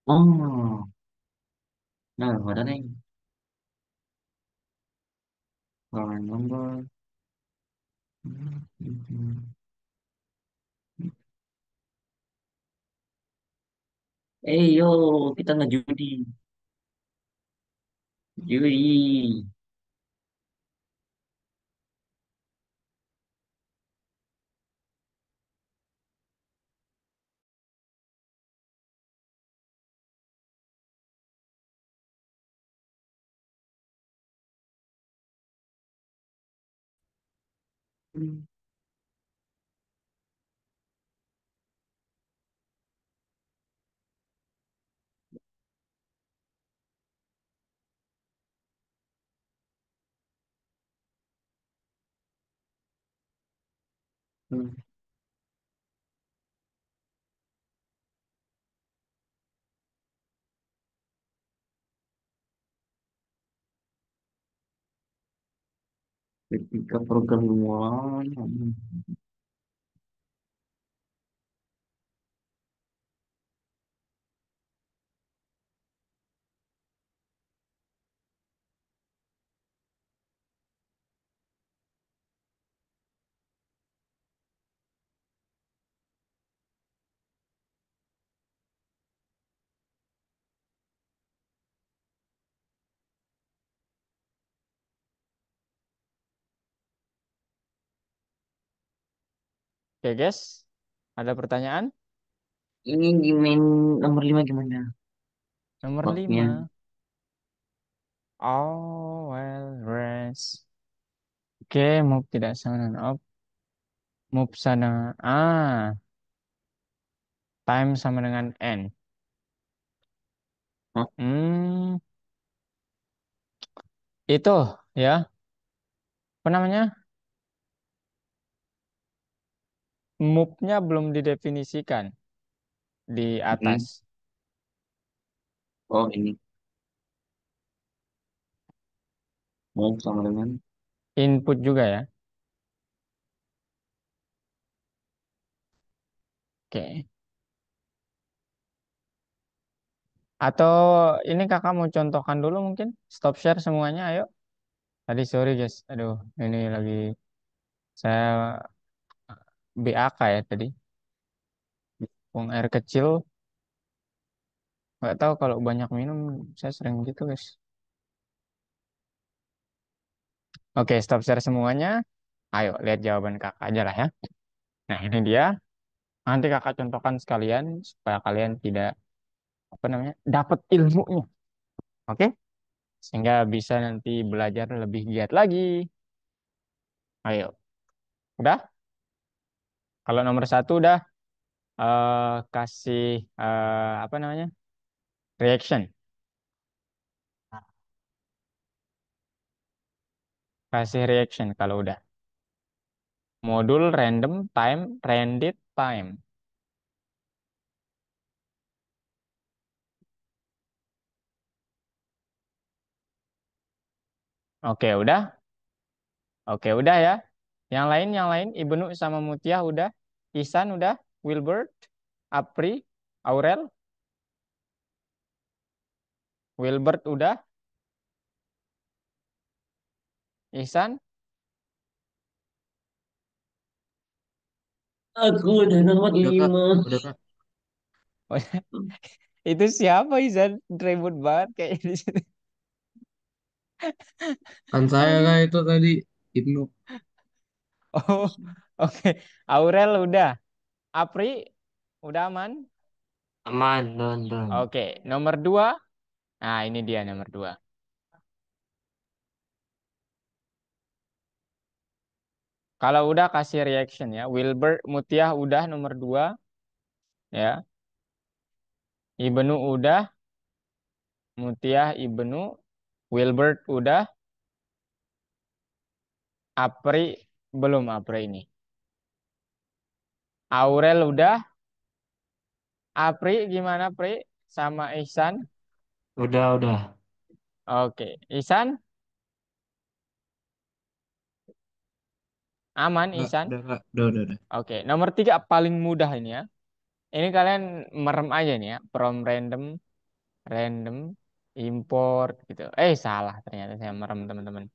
Oh, nah, ada nih car number. Yo, kita ngejudi. Judi. Ketika program dimulai. Oke, guys. Ada pertanyaan? Ini di main nomor 5 gimana? Nomor Lotnya. 5. Oh, well, rest. Oke, move tidak sama dengan up. Move sana. Time sama dengan N. Hah? Hmm, itu ya. Apa namanya? Move-nya belum didefinisikan di Mm-mm. atas. Oh, ini. Mau sama dengan. Input juga ya. Oke. Atau ini kakak mau contohkan dulu mungkin? Stop share semuanya, ayo. Tadi sorry guys. Aduh, ini lagi saya BAK ya tadi. Buang air kecil. Nggak tahu kalau banyak minum, saya sering gitu guys. Oke, stop share semuanya. Ayo, lihat jawaban kakak aja lah ya. Nah, ini dia. Nanti kakak contohkan sekalian supaya kalian tidak apa namanya dapat ilmunya. Oke? Sehingga bisa nanti belajar lebih giat lagi. Ayo, udah? Kalau nomor satu udah kasih apa namanya reaction, kasih reaction kalau udah. Modul random time, random time. Oke, udah. Oke, udah ya. Yang lain, Ibnu sama Mutia udah. Ihsan udah. Wilbert, Apri, Aurel, Wilbert udah. Ihsan. Aku udah nomor Udah kak, 5. udah kak. Oh, itu siapa Ihsan? Ribut banget kayak di sini. Kan saya kak itu tadi Ibnu. Oh, Oke, Aurel udah. Apri udah aman? Aman, don, don. Oke, nomor 2. Nah, ini dia nomor 2. Kalau udah kasih reaction ya. Wilbert Mutiah udah nomor 2 ya. Ibnu udah, Mutiah Ibnu, Wilbert udah, Apri belum Apri ini. Aurel udah, Apri gimana Pri? Sama Ihsan? Udah. Oke, Ihsan aman Enggak, Ihsan? udah Kak. Udah. Oke, nomor 3 paling mudah ini ya. Ini kalian merem aja nih ya. From random, random, import gitu. Salah ternyata saya merem teman-teman.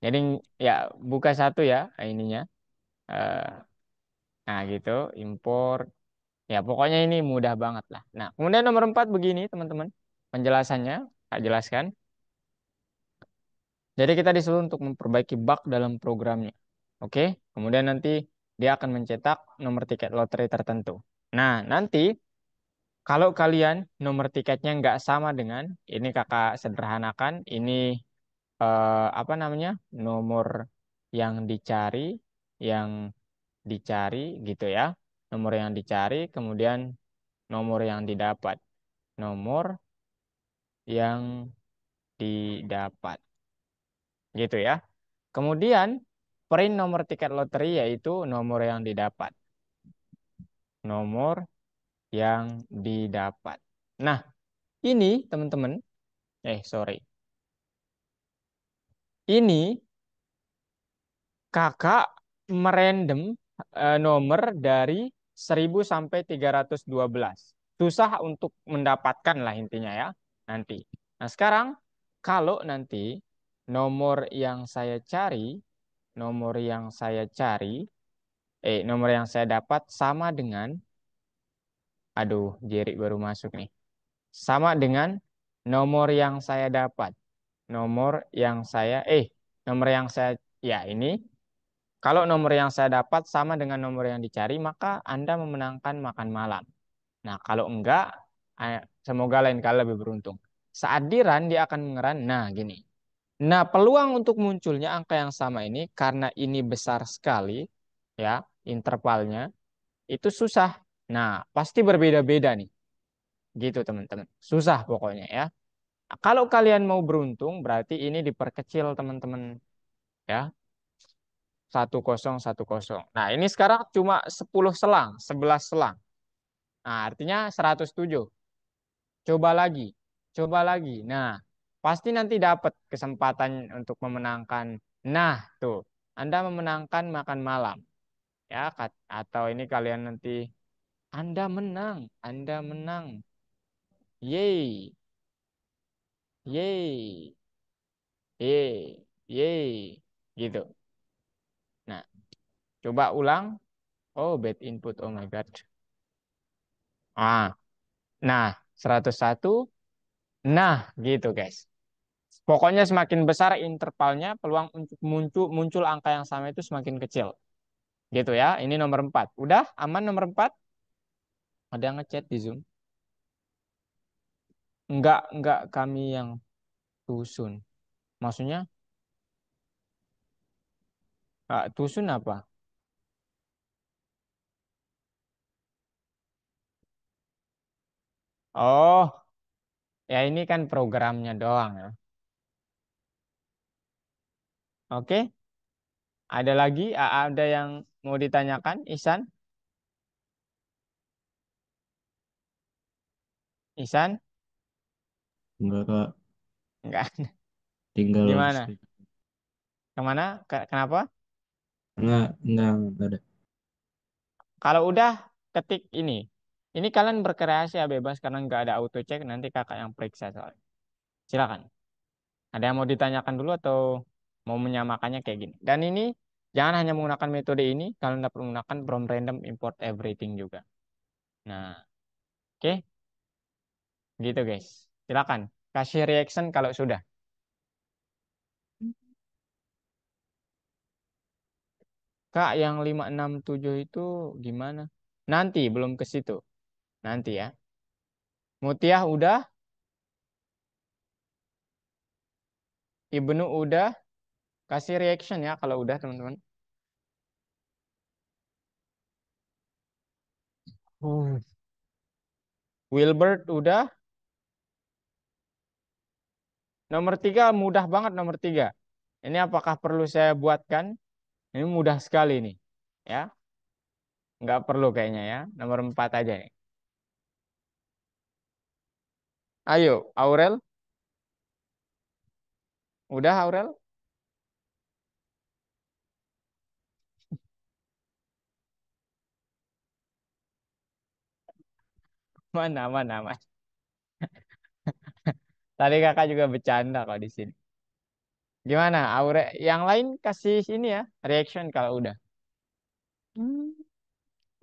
Jadi ya buka satu ya ininya. Eh, nah gitu, import. Ya pokoknya ini mudah banget lah. Nah kemudian nomor 4 begini teman-teman. Penjelasannya, tak jelaskan. Jadi kita disuruh untuk memperbaiki bug dalam programnya. Oke, kemudian nanti dia akan mencetak nomor tiket lotre tertentu. Nah, nanti kalau kalian nomor tiketnya nggak sama dengan, ini kakak sederhanakan, ini apa namanya, nomor yang dicari, yang dicari gitu ya. Nomor yang dicari, kemudian nomor yang didapat. Nomor yang didapat. Gitu ya. Kemudian print nomor tiket lotre yaitu nomor yang didapat. Nomor yang didapat. Nah, ini teman-teman, sorry. Ini kakak merandom nomor dari 1000 sampai 312. Susah untuk mendapatkan lah intinya ya nanti. Nah, sekarang kalau nanti nomor yang saya cari, nomor yang saya cari, nomor yang saya dapat sama dengan, aduh, Jerry baru masuk nih. Sama dengan nomor yang saya dapat. Nomor yang saya, nomor yang saya, ya ini. Kalau nomor yang saya dapat sama dengan nomor yang dicari, maka Anda memenangkan makan malam. Nah, kalau enggak, semoga lain kali lebih beruntung. Saat di run, dia akan mengeran, nah gini. Nah, peluang untuk munculnya angka yang sama ini, karena ini besar sekali, ya, intervalnya, itu susah. Nah, pasti berbeda-beda nih. Gitu, teman-teman. Susah pokoknya ya. Kalau kalian mau beruntung, berarti ini diperkecil, teman-teman. Ya, 1010. Nah, ini sekarang cuma 10 selang, 11 selang. Nah, artinya 107. Coba lagi, coba lagi. Nah, pasti nanti dapat kesempatan untuk memenangkan. Nah, tuh, Anda memenangkan makan malam. Ya, atau ini kalian nanti Anda menang, Anda menang. Yeay, yeay, yeay, yeay. Gitu. Nah, coba ulang. Oh, bad input. Oh my God. Ah, nah, 101. Nah, gitu guys. Pokoknya semakin besar intervalnya, peluang untuk muncul angka yang sama itu semakin kecil. Gitu ya. Ini nomor 4. Udah aman nomor 4? Ada yang ngechat di Zoom? Enggak kami yang tusun. Maksudnya, tusun apa? Oh, ya ini kan programnya doang ya. Oke, ada lagi? Ada yang mau ditanyakan, Ihsan? Ihsan? Enggak Kak, Enggak. tinggal Gimana? speak. Kemana? Kenapa? Enggak ada. Kalau udah ketik ini. Ini kalian berkreasi ya bebas karena nggak ada auto check nanti kakak yang periksa soalnya. Silakan. Ada yang mau ditanyakan dulu atau mau menyamakannya kayak gini. Dan ini jangan hanya menggunakan metode ini, kalian dapat menggunakan from random import everything juga. Nah, oke, gitu guys. Silakan kasih reaction kalau sudah. Kak, yang 567 itu gimana? Nanti, belum ke situ. Nanti ya. Mutiah udah, Ibnu udah, kasih reaction ya kalau udah teman-teman. Hmm. Wilbert udah. Nomor 3 mudah banget nomor 3. Ini apakah perlu saya buatkan? Ini mudah sekali nih. Ya, nggak perlu kayaknya ya. Nomor 4 aja nih. Ayo, Aurel. Udah Aurel? Mana, mana, mana. Tadi kakak juga bercanda kok di sini. Gimana, Aurel? Yang lain kasih ini ya, reaction kalau udah. Hmm.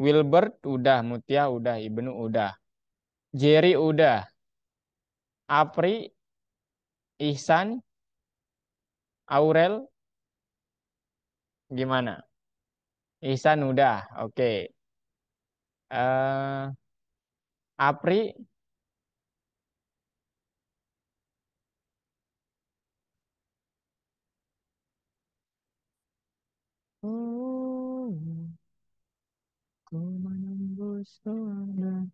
Wilbert udah, Mutia udah, Ibnu udah. Jerry udah. Apri, Ihsan, Aurel, gimana? Ihsan udah, oke. Apri, oh, ku menembus suara.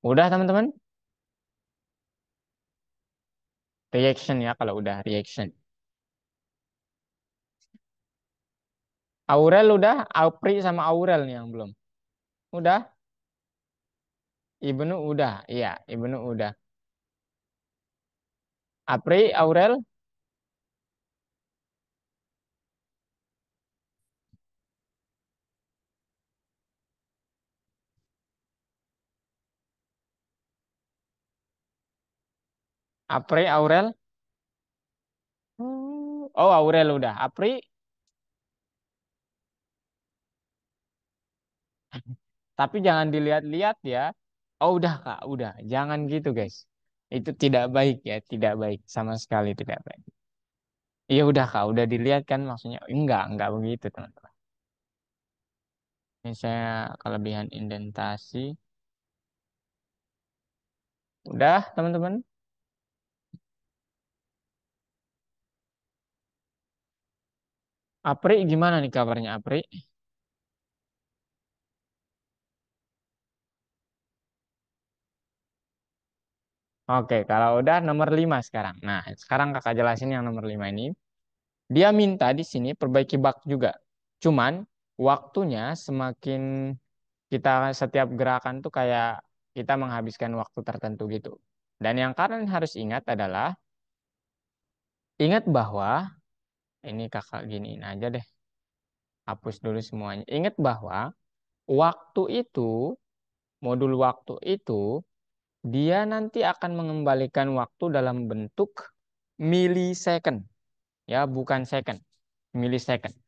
Udah teman-teman? Reaction ya kalau udah reaction. Aurel udah, Apri sama Aurel nih yang belum. Udah? Ibnu udah, iya, Ibnu udah. Apri, Aurel, Apri, Aurel. Oh, Aurel udah. Apri, tapi jangan dilihat-lihat ya. Oh, udah Kak, udah. Jangan gitu, guys. Itu tidak baik ya, tidak baik sama sekali tidak baik. Iya udah Kak, udah dilihat kan maksudnya. Enggak begitu, teman-teman. Ini saya kelebihan indentasi. Udah, teman-teman. Apri gimana nih kabarnya Apri? Oke, kalau udah nomor 5 sekarang. Nah, sekarang kakak jelasin yang nomor 5 ini. Dia minta di sini perbaiki bak juga. Cuman waktunya semakin kita setiap gerakan tuh kayak kita menghabiskan waktu tertentu gitu. Dan yang kalian harus ingat adalah, ingat bahwa, ini kakak giniin aja deh, hapus dulu semuanya. Ingat bahwa waktu itu, modul waktu itu, dia nanti akan mengembalikan waktu dalam bentuk milisecond. Ya, bukan second, milisecond.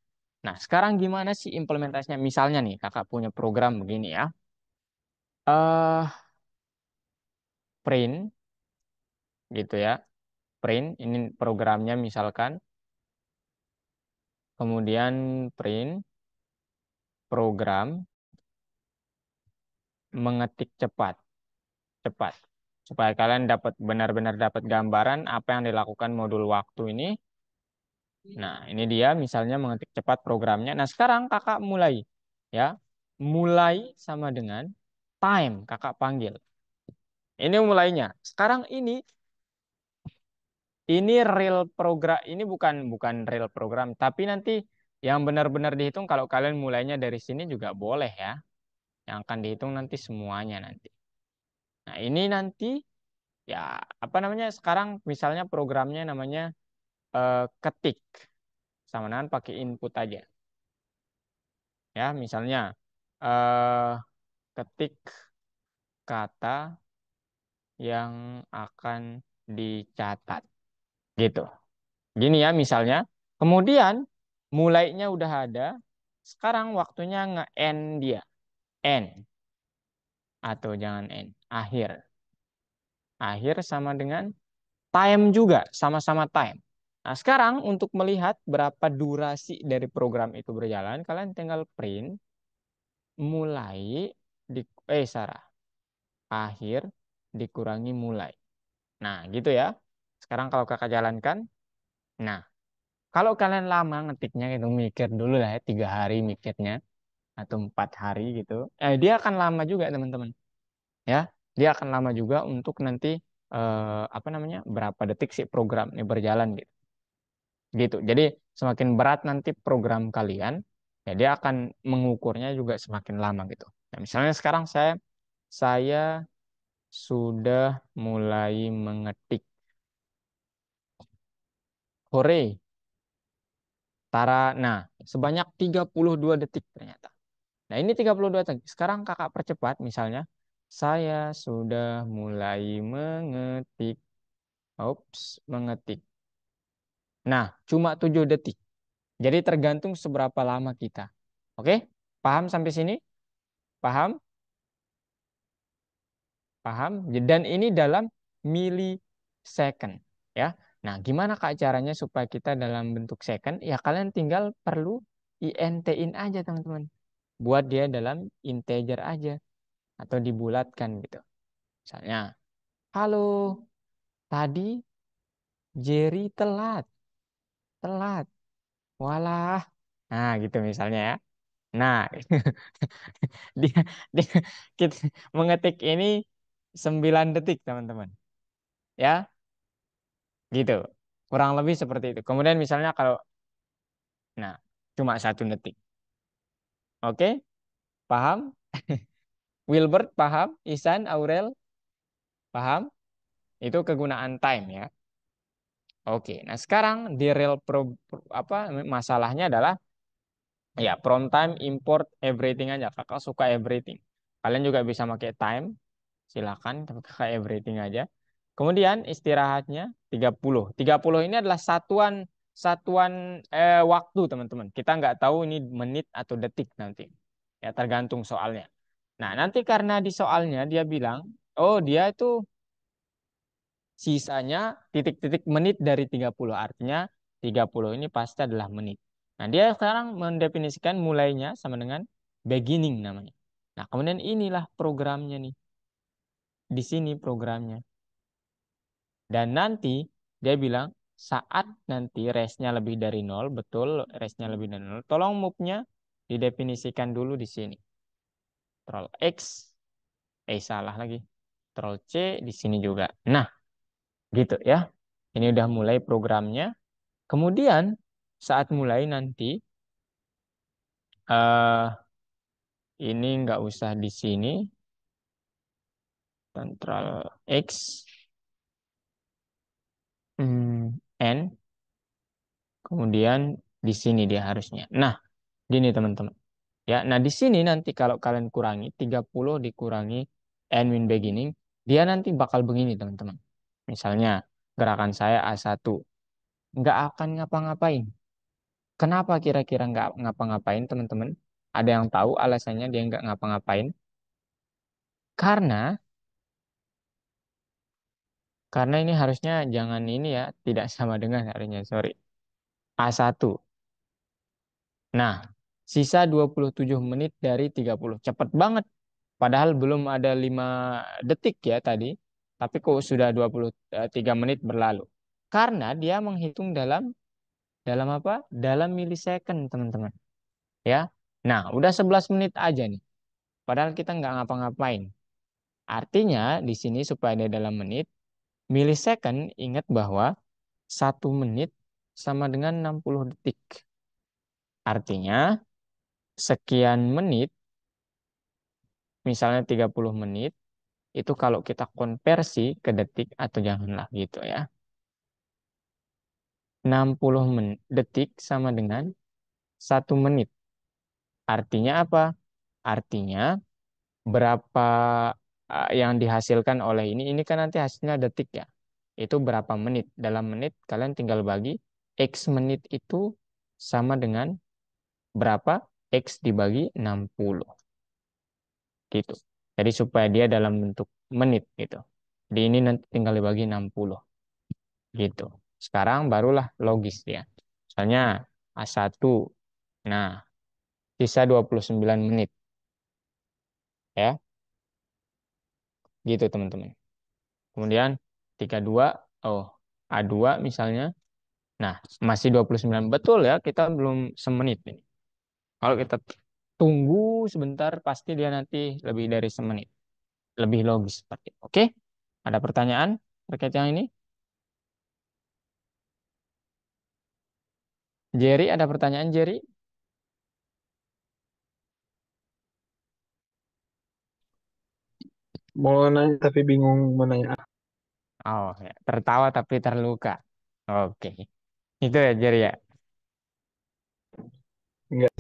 Nah, sekarang gimana sih implementasinya? Misalnya nih, kakak punya program begini ya. Print gitu ya. Print, ini programnya misalkan. Kemudian print program mengetik cepat, cepat. Supaya kalian dapat benar-benar dapat gambaran apa yang dilakukan modul waktu ini. Nah, ini dia misalnya mengetik cepat programnya. Nah, sekarang kakak mulai ya. Mulai sama dengan time kakak panggil. Ini mulainya. Sekarang ini real program, ini bukan real program, tapi nanti yang benar-benar dihitung kalau kalian mulainya dari sini juga boleh ya. Yang akan dihitung nanti semuanya nanti. Nah, ini nanti ya apa namanya? Sekarang misalnya programnya namanya ketik sama dengan pakai input aja. Ya, misalnya eh ketik kata yang akan dicatat gitu. Gini ya misalnya. Kemudian mulainya udah ada. Sekarang waktunya nge-end dia. End. Atau jangan end. Akhir. Akhir sama dengan time juga. Sama-sama time. Nah, sekarang untuk melihat berapa durasi dari program itu berjalan, kalian tinggal print mulai di Sarah, akhir dikurangi mulai. Nah, gitu ya. Sekarang kalau kakak jalankan, nah, kalau kalian lama ngetiknya itu mikir dulu lah ya, 3 hari mikirnya atau 4 hari gitu. Dia akan lama juga teman-teman. Ya, dia akan lama juga untuk nanti apa namanya berapa detik sih program ini berjalan gitu. Gitu. Jadi semakin berat nanti program kalian, ya dia akan mengukurnya juga semakin lama gitu. Nah, misalnya sekarang saya sudah mulai mengetik hore Tara. Nah, sebanyak 32 detik ternyata. Nah, ini 32 detik. Sekarang kakak percepat misalnya saya sudah mulai mengetik. Mengetik. Nah, cuma 7 detik. Jadi tergantung seberapa lama kita. Oke? Paham sampai sini? Paham? Paham? Dan ini dalam milisecond. Ya. Nah, gimana Kak caranya supaya kita dalam bentuk second? Ya, kalian tinggal perlu INT-in aja, teman-teman. Buat dia dalam integer aja. Atau dibulatkan gitu. Misalnya, halo, tadi Jerry telat. Telat. Walah. Nah, gitu misalnya ya. Nah, dia, dia kita mengetik ini 9 detik, teman-teman. Ya, gitu. Kurang lebih seperti itu. Kemudian misalnya kalau nah, cuma 1 detik. Oke? Paham? Wilbert paham? Isan, Aurel paham? Itu kegunaan time ya. Oke. Nah, sekarang di real apa masalahnya adalah ya, from time import everything aja. Kakak suka everything. Kalian juga bisa pakai time, silakan, tapi kakak everything aja. Kemudian istirahatnya 30. 30 ini adalah satuan satuan waktu, teman-teman. Kita nggak tahu ini menit atau detik nanti. Ya, tergantung soalnya. Nah, nanti karena di soalnya dia bilang, oh dia itu sisanya titik-titik menit dari 30. Artinya 30 ini pasti adalah menit. Nah, dia sekarang mendefinisikan mulainya sama dengan beginning namanya. Nah, kemudian inilah programnya nih. Di sini programnya. Dan nanti dia bilang saat nanti restnya lebih dari 0, betul restnya lebih dari 0, tolong move-nya didefinisikan dulu di sini. Control X, salah lagi. Control C di sini juga. Nah, gitu ya. Ini udah mulai programnya. Kemudian saat mulai nanti eh ini nggak usah di sini. Ctrl X, N, kemudian di sini dia harusnya. Nah, gini teman-teman. Ya, nah di sini nanti kalau kalian kurangi 30 dikurangi N min beginning, dia nanti bakal begini teman-teman. Misalnya gerakan saya A1 nggak akan ngapa-ngapain. Kenapa kira-kira nggak ngapa-ngapain teman-teman? Ada yang tahu alasannya dia nggak ngapa-ngapain? Karena Karena ini harusnya jangan ini ya, tidak sama dengan harusnya, sorry. A1. Nah, sisa 27 menit dari 30. Cepet banget. Padahal belum ada 5 detik ya tadi. Tapi kok sudah 23 menit berlalu. Karena dia menghitung dalam dalam apa? Dalam milisecond, teman-teman. Ya. Nah, udah 11 menit aja nih. Padahal kita nggak ngapa-ngapain. Artinya di sini supaya dia dalam menit, milisecond ingat bahwa 1 menit sama dengan 60 detik. Artinya, sekian menit, misalnya 30 menit, itu kalau kita konversi ke detik, atau janganlah gitu ya. 60 detik sama dengan 1 menit. Artinya apa? Artinya, berapa yang dihasilkan oleh ini kan nanti hasilnya detik ya. Itu berapa menit. Dalam menit, kalian tinggal bagi, X menit itu sama dengan berapa? X dibagi 60 gitu. Jadi supaya dia dalam bentuk menit gitu. Di ini nanti tinggal dibagi 60 gitu. Sekarang barulah logis dia. Misalnya A1. Nah, sisa 29 menit ya. Gitu teman-teman. Kemudian 32, oh A2 misalnya. Nah, masih 29 betul ya, kita belum semenit ini. Kalau kita tunggu sebentar, pasti dia nanti lebih dari semenit. Lebih logis seperti itu. Oke? Ada pertanyaan terkait yang ini? Jerry, ada pertanyaan Jerry? Mau nanya tapi bingung mau nanya apa. Oh, ya. Tertawa tapi terluka. Oke. Itu ya Jerry ya. Enggak,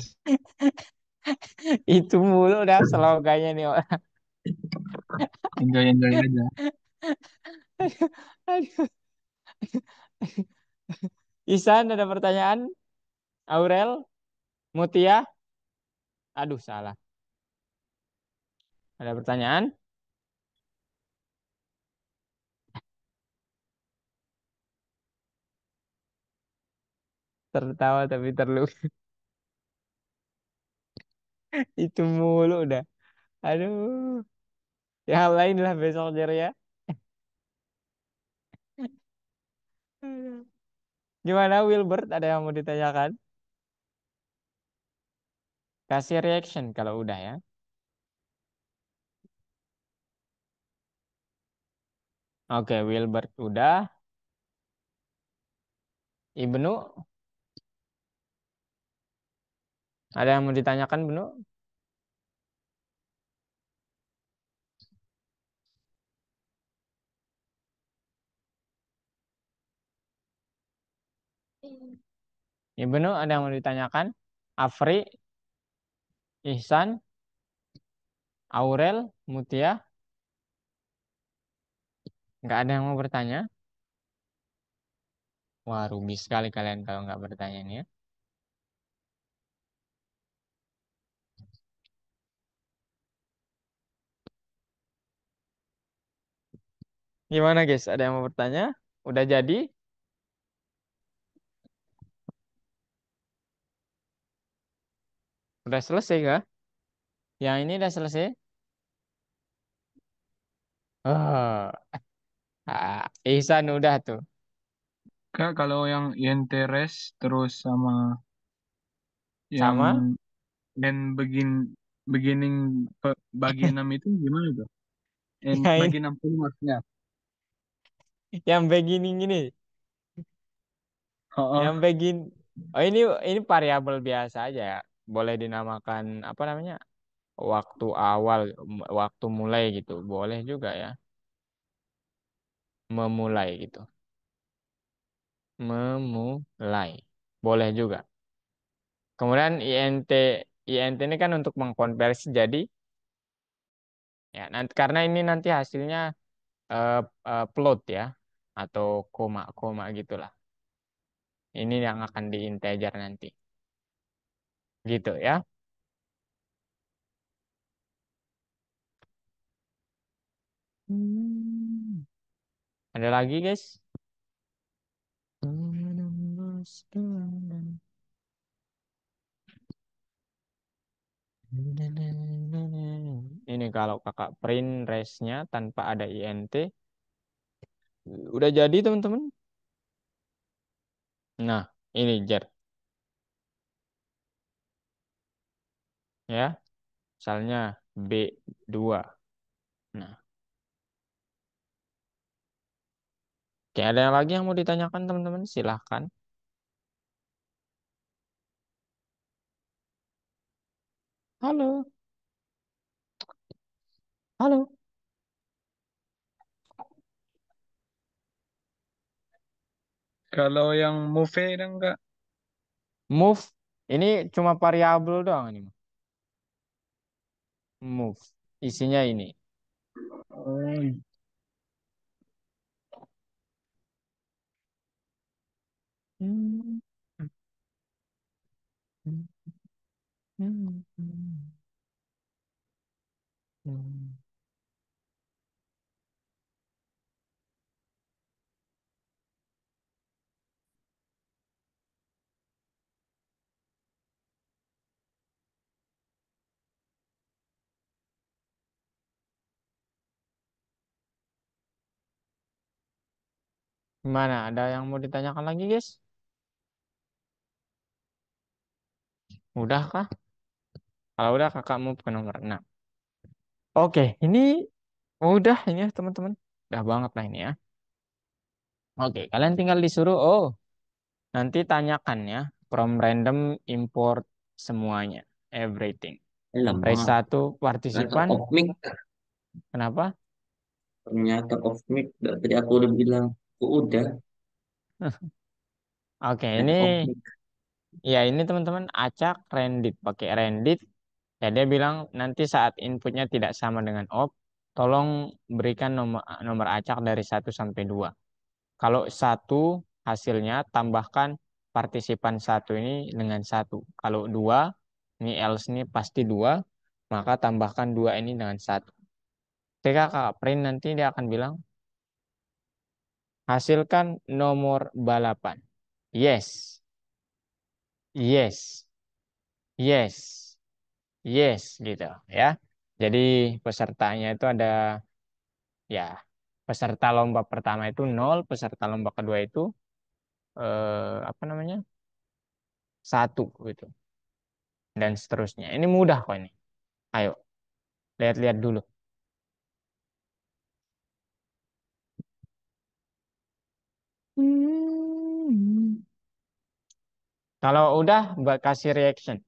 Itu mulu udah slogannya nih orang. enjoy aja. Aduh, aduh. Isan ada pertanyaan? Aurel? Mutia? Aduh, salah. Ada pertanyaan? Tertawa tapi terluka. Itu mulu udah. Aduh. Ya hal lain lah besok Jer ya. Aduh. Gimana Wilbert? Ada yang mau ditanyakan? Kasih reaction kalau udah ya. Oke, Wilbert udah. Ibnu, ada yang mau ditanyakan Ibnu? Ibnu, ada yang mau ditanyakan? Afri, Ihsan, Aurel, Mutia? Nggak ada yang mau bertanya? Wah, rugi sekali kalian kalau nggak bertanya nih ya. Gimana guys? Ada yang mau bertanya? Udah jadi? Udah selesai kah? Yang ini udah selesai? Oh, Ihsan udah tuh. Kak, kalau yang Yenteres terus sama yang Sama? and beginning bagi 6 itu gimana tuh? And Yang bagi ini, 60 maksudnya. yang beginning ini. Oh, Yang oh. begin, oh ini variabel biasa aja ya. Boleh dinamakan apa namanya? Waktu awal, waktu mulai gitu. Boleh juga ya. Memulai gitu. Memulai. Boleh juga. Kemudian INT ini kan untuk mengkonversi jadi ya nanti karena ini nanti hasilnya eh, plot ya atau koma-koma gitulah. Ini yang akan diinteger nanti. Gitu ya. Hmm. Ada lagi guys? Ini kalau kakak print resnya tanpa ada INT, udah jadi teman-teman. Nah, ini Jer, ya. Misalnya B2. Nah, oke, ada yang lagi yang mau ditanyakan teman-teman? Silahkan. Halo, halo. Kalau yang move dan enggak. Move, ini cuma variabel doang ini. Move, isinya ini. Oh, Hmm, hmm, hmm, hmm, hmm. Gimana? Ada yang mau ditanyakan lagi, guys? Udah kah? Kalau udah kakak mau ke nomor 6. Oke, ini udah ini ya teman-teman. Udah banget lah ini ya. Oke, kalian tinggal disuruh, oh, nanti tanyakan ya. From random import semuanya. Everything. Race Lama. 1 Ternyata partisipan. off mic. Kenapa? Ternyata off mic. Tadi aku udah bilang. Aku udah. Oke, ini Ternyata off mic. ya ini teman-teman acak rendit. Pakai rendit. Ya dia bilang nanti saat inputnya tidak sama dengan op, tolong berikan nomor nomor acak dari 1 sampai 2. Kalau 1 hasilnya tambahkan partisipan 1 ini dengan 1. Kalau 2, ini else ini pasti 2, maka tambahkan 2 ini dengan 1. Ketika kakak print nanti dia akan bilang, hasilkan nomor balapan. Yes, yes, yes, yes gitu ya. Jadi pesertanya itu ada ya peserta lomba pertama itu 0, peserta lomba kedua itu apa namanya 1 gitu dan seterusnya. Ini mudah kok ini. Ayo lihat-lihat dulu. Hmm. Kalau udah kasih reaction.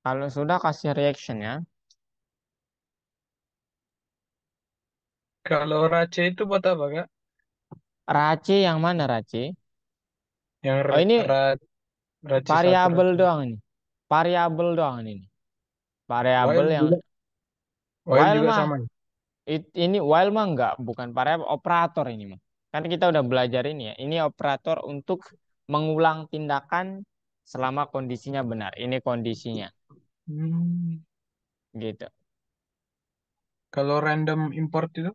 Kalau sudah kasih reaction ya. Kalau Race itu buat apa, Kak? Raci yang mana Raci? Yang Oh ini Race satu, variabel Race. doang ini. Variabel doang ini. Variabel While yang juga, while while juga mah sama. ini while mah enggak bukan variabel operator ini mah. Kan kita udah belajar ini ya. Ini operator untuk mengulang tindakan selama kondisinya benar. Ini kondisinya Hmm. gitu. Kalau random import itu?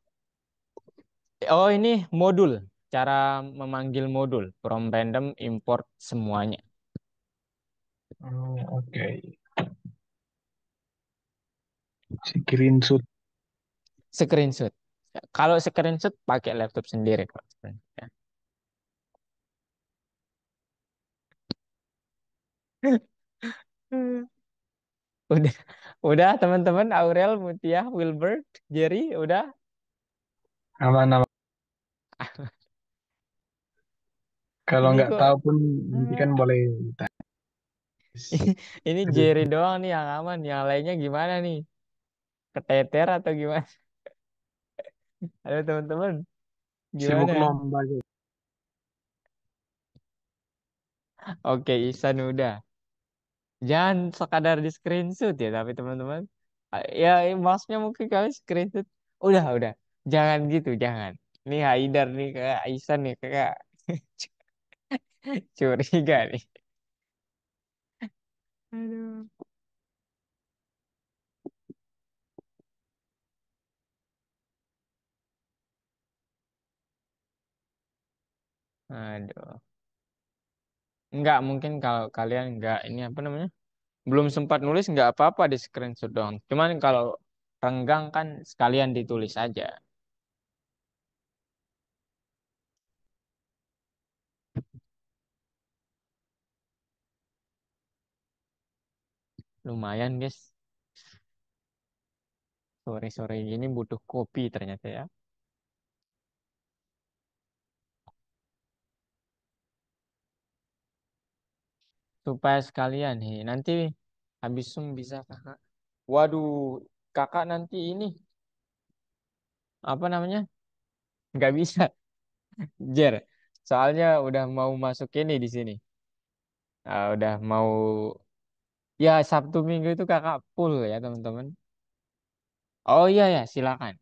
Oh ini modul. Cara memanggil modul from random import semuanya. Oh, oke. Screenshot. Screenshot. Kalau screenshot pakai laptop sendiri kok. Ya. Udah, udah teman-teman Aurel, Mutia, Wilbert, Jerry, udah. Aman-aman. Kalau Ini nggak kok tahu pun nanti kan boleh tes. ini Aduh, Jerry doang nih yang aman, yang lainnya gimana nih? Keteter atau gimana? Halo teman-teman, sibuk gimana? lomba gitu. Oke, Ihsan udah. Jangan sekadar di screenshot ya, tapi teman-teman. Ya, maksudnya mungkin kalian screenshot. Udah. Jangan gitu, jangan. Ini Haidar nih, kayak Ihsan nih, kayak curiga nih. Aduh. Aduh. Enggak, mungkin kalau kalian enggak ini apa namanya? Belum sempat nulis enggak apa-apa di screenshot doang. Cuman kalau renggang kan sekalian ditulis aja. Lumayan, guys. Sore-sore ini butuh kopi ternyata ya. Supaya sekalian nih. Nanti habis Zoom bisa kakak. Waduh, kakak nanti ini apa namanya? Nggak bisa, Jer. Soalnya udah mau masuk ini di sini. Udah mau ya Sabtu Minggu itu kakak full ya teman-teman. Oh iya ya, silakan.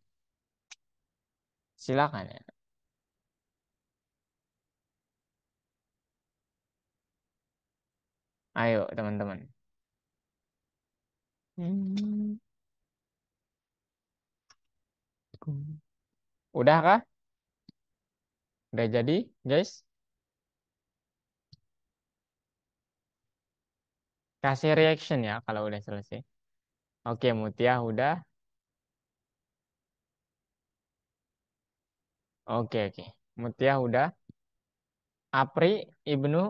Silakan ya. Ayo teman-teman. Hmm. Udah kah? Udah jadi, guys? Kasih reaction ya kalau udah selesai. Oke, Mutia udah. Oke, oke. Mutia udah. Apri, Ibnu,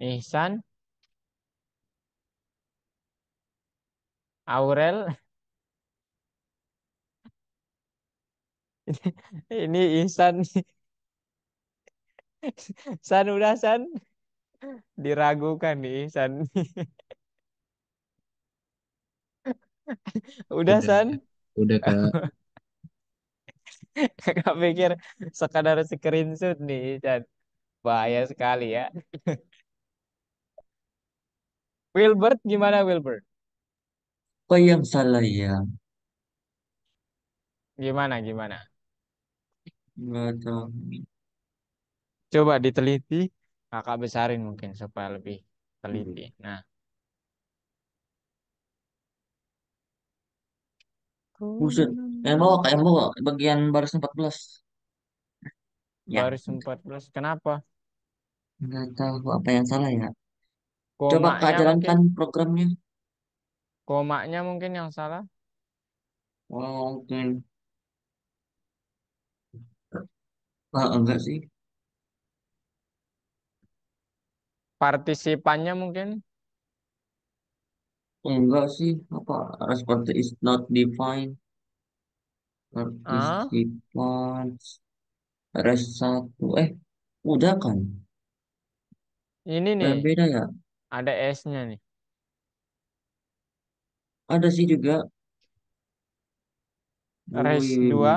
Ihsan, Aurel. Ini Ihsan. San udah San. Diragukan nih Ihsan. Udah Udah, San. udah Kak. Kakak pikir sekadar screenshot nih Ihsan. Bahaya sekali ya. Wilbert gimana Wilbert? Apa yang salah ya? Gimana gimana? Nggak tahu. Coba diteliti. Kakak besarin mungkin supaya lebih teliti. Nah, Buset. Yang bawa bagian baris 14. Ya, baris 14. Kenapa? nggak tahu apa yang salah ya. Coba Kak Komanya mungkin. jalankan programnya. Komanya mungkin yang salah. Oh, mungkin. Ah, enggak sih. Partisipannya mungkin. Enggak sih. Apa? Respond is not defined. Ah, Participants. Res satu. Udah kan? ini nih. Beda ya. Ada S-nya nih. Ada sih juga. Res Wih, 2.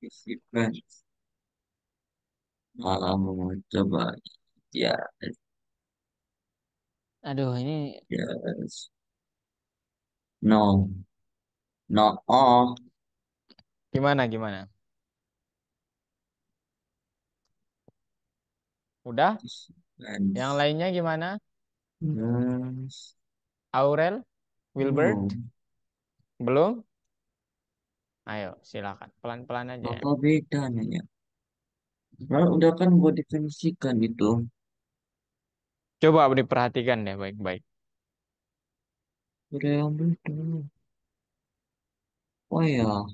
participants. Malah mau coba. Ya, Aduh, ini yes. No. No. Oh. gimana gimana? Udah? Yang Participants. lainnya gimana? Yes. Aurel, No. Wilbert, belum? Ayo, silakan. Pelan-pelan aja ya. Apa bedanya ya? Nah, udah kan gue definisikan itu. Coba diperhatikan deh baik-baik. Udah yang beda. Oh ya,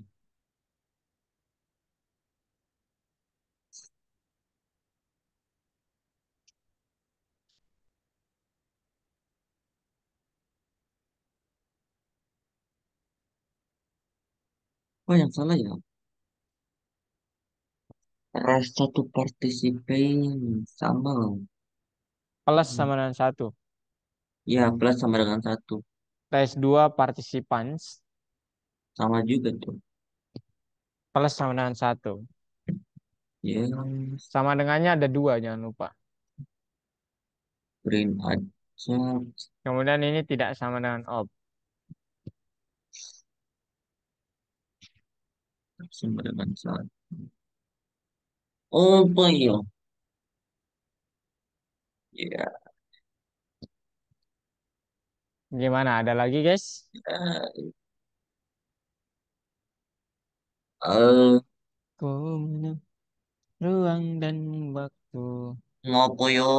apa yang salah ya? Res satu partisipan sama. Plus sama dengan satu. Ya, plus sama dengan satu. Res 2 participants. Sama juga tuh. Plus sama dengan satu. Yes, Sama dengannya ada dua, jangan lupa. print aja Kemudian ini tidak sama dengan ob. sama dengan satu. Oh, apa ya? Ya, Gimana? Ada lagi, guys? ya. Eh, Ku ruang dan waktu. ngopo yo?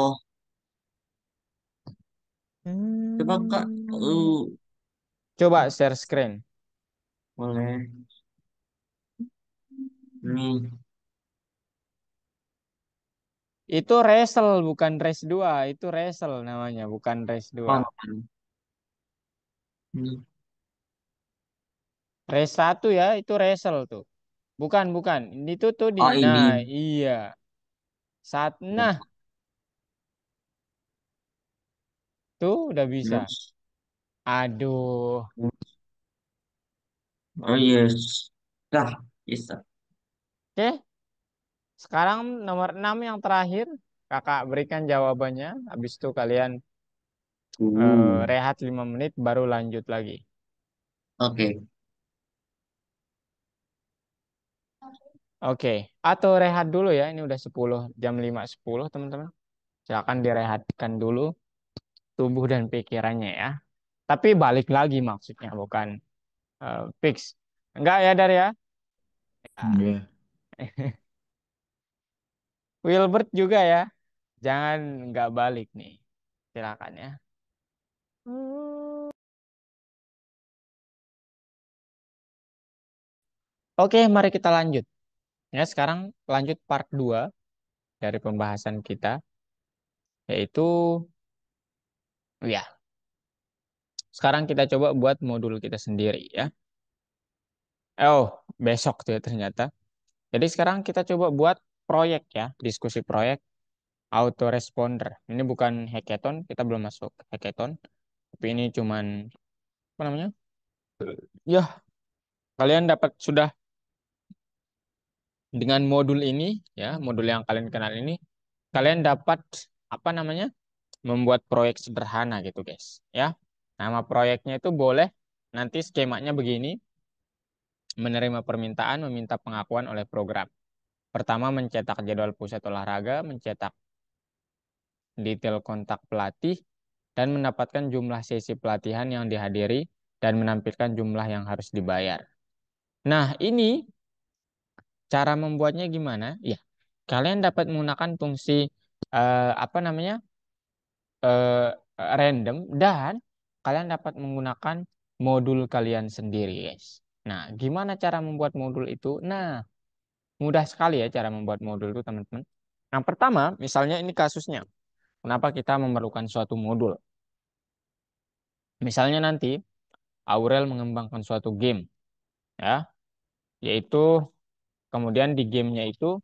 Coba Kak. Hmm. Coba share screen. Boleh. Nih, Itu Wrestle bukan Race 2. Itu Wrestle namanya, bukan Race 2. apa? Nih. Race 1 ya, itu Wrestle tuh. Bukan, bukan. Ini tuh di. Oh, Nah, ini. iya. Nah, tuh udah bisa. Yes. Aduh. Oh, yes. Dah, bisa. Oke, sekarang nomor 6 yang terakhir. Kakak berikan jawabannya. Habis itu kalian Uh, rehat 5 menit baru lanjut lagi. oke. Oke, atau rehat dulu ya. Ini udah 10 jam 5.10 teman-teman. Silakan direhatkan dulu tubuh dan pikirannya ya. Tapi balik lagi maksudnya bukan fix. Enggak ya Dar ya? Ya. Enggak. Wilbert juga ya. Jangan nggak balik nih. Silakan ya. Oke, mari kita lanjut. Ya, sekarang lanjut part 2 dari pembahasan kita, yaitu ya, sekarang kita coba buat modul kita sendiri ya. Oh, besok tuh ya ternyata. Jadi sekarang kita coba buat proyek ya, diskusi proyek autoresponder. Ini bukan hackathon, kita belum masuk hackathon, tapi ini cuman apa namanya? Ya, kalian dapat sudah dengan modul ini ya, modul yang kalian kenal ini, kalian dapat apa namanya? Membuat proyek sederhana gitu, guys. Ya. Nama proyeknya itu boleh nanti skemanya begini, menerima permintaan, meminta pengakuan oleh program. Pertama, mencetak jadwal pusat olahraga, mencetak detail kontak pelatih, dan mendapatkan jumlah sesi pelatihan yang dihadiri, dan menampilkan jumlah yang harus dibayar. Nah, ini cara membuatnya gimana? Ya, kalian dapat menggunakan fungsi apa namanya? eh, random, dan kalian dapat menggunakan modul kalian sendiri, guys. Nah, gimana cara membuat modul itu? Nah, mudah sekali ya cara membuat modul itu, teman-teman. Yang pertama, misalnya ini kasusnya. Kenapa kita memerlukan suatu modul? Misalnya nanti Aurel mengembangkan suatu game, ya, yaitu kemudian di gamenya itu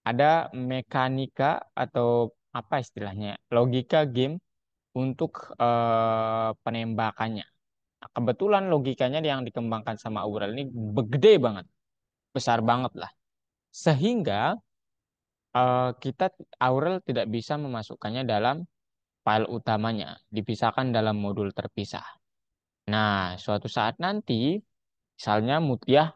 ada mekanika atau apa istilahnya, logika game untuk penembakannya. Nah, kebetulan logikanya yang dikembangkan sama Aurel ini gede banget, besar banget lah. Sehingga kita Aurel tidak bisa memasukkannya dalam file utamanya, dipisahkan dalam modul terpisah. Nah, suatu saat nanti, misalnya Mutia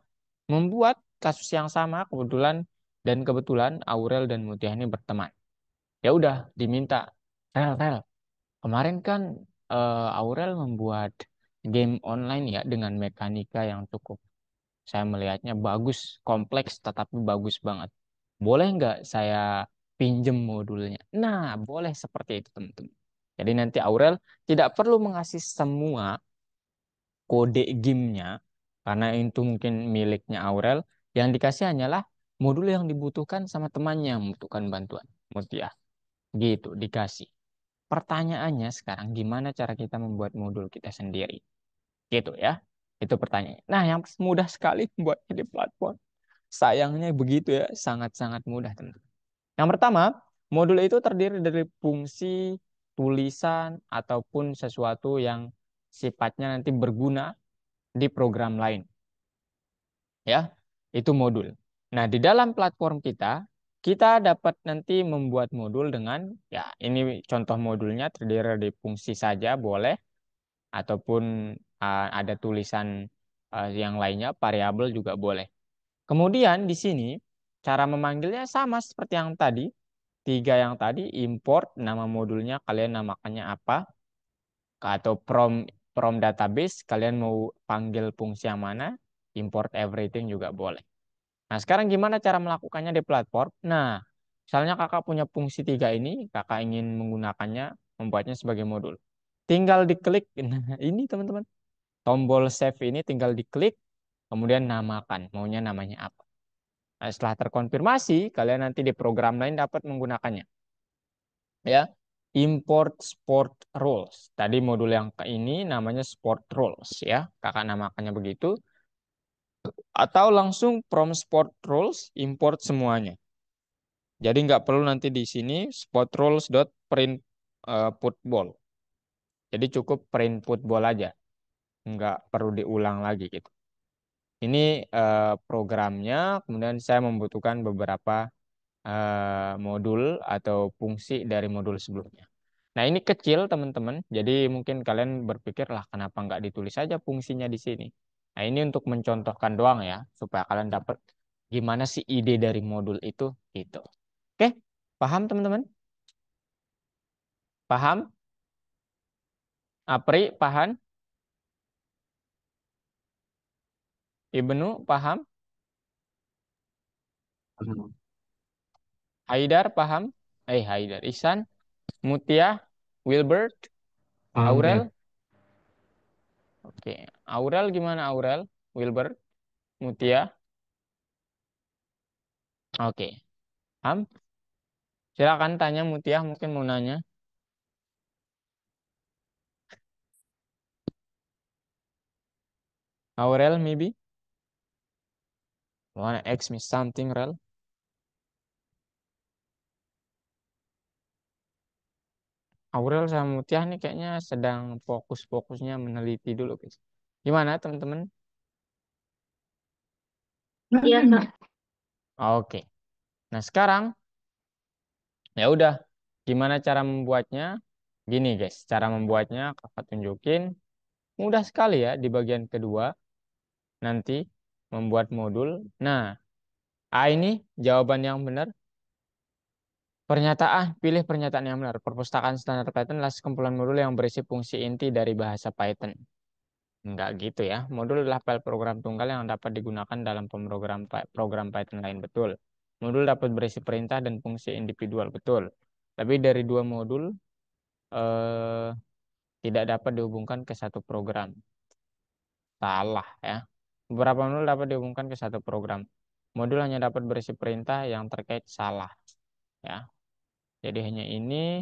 membuat kasus yang sama kebetulan Aurel dan Mutia ini berteman. Ya udah, diminta, Rel, kemarin kan Aurel membuat game online ya dengan mekanika yang cukup, saya melihatnya bagus, kompleks, tetapi bagus banget. Boleh nggak saya pinjem modulnya? Nah, boleh seperti itu, teman-teman. Jadi nanti Aurel tidak perlu mengasih semua kode gamenya, karena itu mungkin miliknya Aurel. Yang dikasih hanyalah modul yang dibutuhkan sama temannya yang membutuhkan bantuan. Mutia. Gitu, dikasih. Pertanyaannya sekarang, gimana cara kita membuat modul kita sendiri? Gitu ya. Itu pertanyaannya. Nah, yang mudah sekali membuatnya di platform. Sayangnya begitu ya, sangat-sangat mudah, teman. Yang pertama, modul itu terdiri dari fungsi, tulisan, ataupun sesuatu yang sifatnya nanti berguna di program lain. Ya, itu modul. Nah, di dalam platform kita dapat nanti membuat modul dengan, ya, ini contoh modulnya terdiri dari fungsi saja boleh, ataupun ada tulisan yang lainnya, variabel juga boleh. Kemudian di sini cara memanggilnya sama seperti yang tadi, tiga yang tadi, import, nama modulnya kalian namakannya apa, atau from database, kalian mau panggil fungsi yang mana, import everything juga boleh. Nah, sekarang gimana cara melakukannya di platform? Nah, misalnya kakak punya fungsi tiga ini, kakak ingin menggunakannya, membuatnya sebagai modul. Tinggal diklik, nah ini teman-teman, tombol save ini tinggal diklik, kemudian namakan, maunya namanya apa. Nah, setelah terkonfirmasi, kalian nanti di program lain dapat menggunakannya. Ya, import sport rules. Tadi modul yang ini namanya sport rules ya, kakak namakannya begitu. Atau langsung from sport rules import semuanya. Jadi nggak perlu nanti di sini sport rules dot print football. Jadi cukup print football aja, nggak perlu diulang lagi gitu. Ini programnya. Kemudian saya membutuhkan beberapa modul atau fungsi dari modul sebelumnya. Nah, ini kecil, teman-teman. Jadi mungkin kalian berpikir lah kenapa nggak ditulis saja fungsinya di sini. Nah, ini untuk mencontohkan doang ya, supaya kalian dapat gimana sih ide dari modul itu gitu. Oke, paham teman-teman? Paham? Apri, paham? Ibnu, paham? Paham. Haidar, paham? Haidar. Ihsan, Mutia, Wilbert, Paham ya. Aurel. Oke. Aurel gimana Aurel? Wilber? Mutia? Oke. Ham? Silakan tanya Mutia mungkin mau nanya. Aurel maybe? Wanna ask me something, Rel? Aurel sama Mutia nih kayaknya sedang fokus-fokusnya meneliti dulu, guys. Gimana teman-teman? Iya, Kak. Oke. Nah, sekarang ya udah. Gimana cara membuatnya? Gini, guys. Cara membuatnya Kakak tunjukin. Mudah sekali ya di bagian kedua nanti membuat modul. Nah, A ini jawaban yang benar. Pernyataan, pilih pernyataan yang benar. Perpustakaan standar Python adalah sekumpulan modul yang berisi fungsi inti dari bahasa Python. Enggak gitu ya. Modul adalah file program tunggal yang dapat digunakan dalam program Python lain. Betul. Modul dapat berisi perintah dan fungsi individual. Betul. Tapi dari dua modul eh, tidak dapat dihubungkan ke satu program. Salah ya. Beberapa modul dapat dihubungkan ke satu program. Modul hanya dapat berisi perintah yang terkait salah ya. Jadi hanya ini.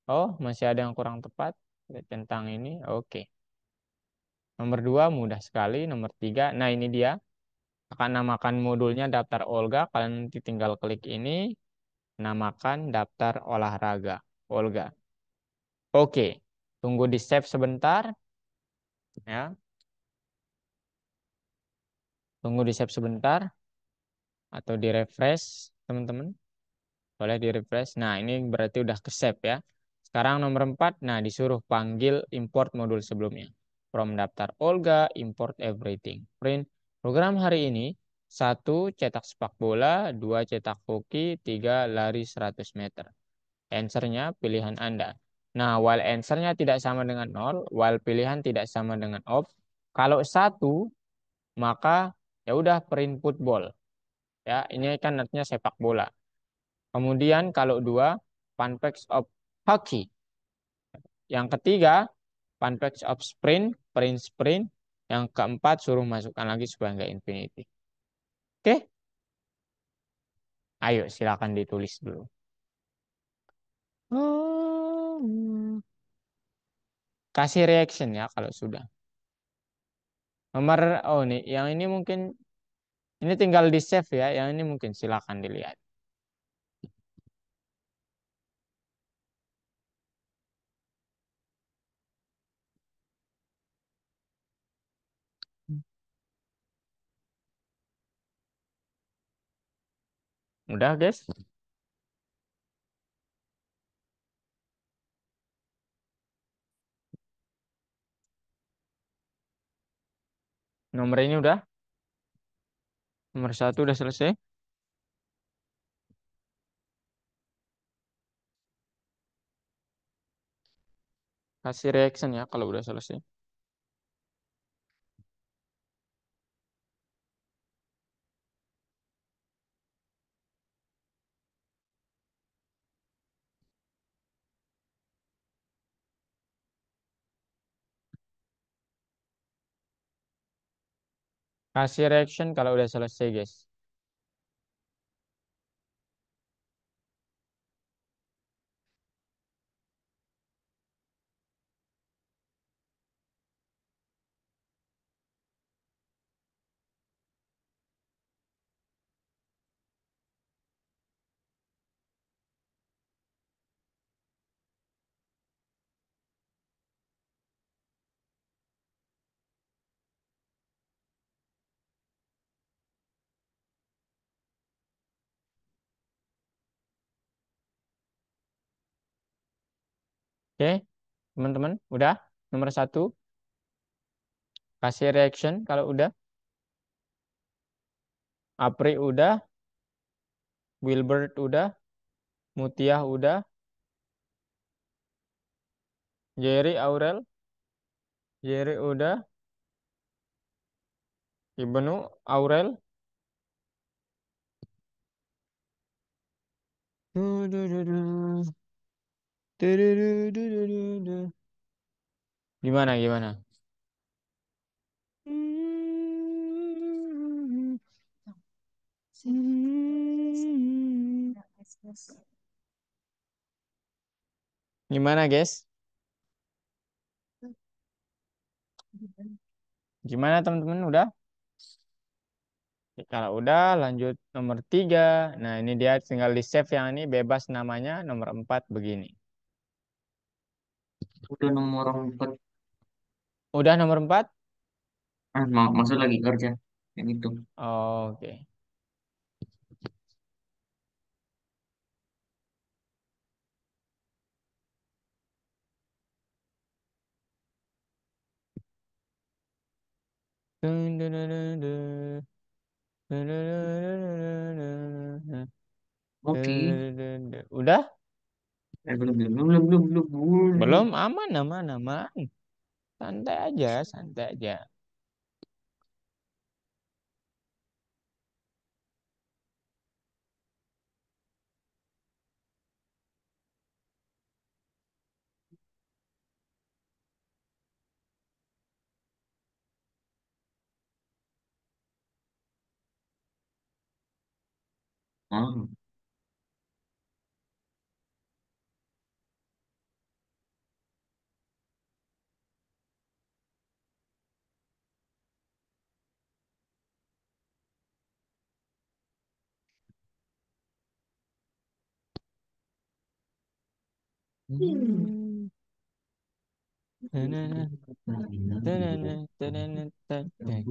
Oh, masih ada yang kurang tepat tentang ini. Oke. Nomor dua mudah sekali. Nomor tiga. Nah ini dia. Akan namakan modulnya daftar Olga. Kalian nanti tinggal klik ini. Namakan daftar olahraga Olga. Oke. Tunggu di save sebentar. Ya. Tunggu di save sebentar. Atau di refresh teman-teman. Boleh di refresh. Nah ini berarti udah ke save ya. Sekarang nomor 4. Nah disuruh panggil import modul sebelumnya. From daftar Olga, import everything. Print. Program hari ini. Satu, cetak sepak bola. Dua, cetak hoki. Tiga, lari 100 meter. Answernya pilihan Anda. Nah, while answernya tidak sama dengan nol, while pilihan tidak sama dengan off, kalau satu, maka ya udah print football. Ya, ini kan artinya sepak bola. Kemudian kalau dua, fun facts of hockey. Yang ketiga, fun facts of sprint, print sprint. Yang keempat, suruh masukkan lagi supaya nggak infinity. Oke, ayo silakan ditulis dulu. Kasih reaction ya kalau sudah. Nomor, oh nih, yang ini mungkin, ini tinggal di save ya. Yang ini mungkin silakan dilihat. Udah guys? Nomor ini udah? Nomor satu udah selesai? Kasih reaction ya kalau udah selesai. Kasih reaction kalau udah selesai guys. Oke, teman-teman, udah? Nomor satu, kasih reaction kalau udah. Apri udah, Wilbert udah, Mutiah udah, Jerry Aurel, Jerry udah, Ibnu Aurel. Du, du, du, du. Du, du, du, du, du, du, du. Gimana, gimana? Gimana, guys? Gimana, teman-teman? Udah? Oke, kalau udah, lanjut nomor 3. Nah, ini dia tinggal di save yang ini bebas namanya. Nomor 4 begini. Udah nomor 4. Udah nomor 4? Maksud lagi kerja. Yang itu. Oke. Oke. Udah? Belum, belum, belum, belum, belum, belum. Belum? Aman, aman, aman. Santai aja, santai aja. Ah. Hmm. Tanana, tanana, tanana, tanana.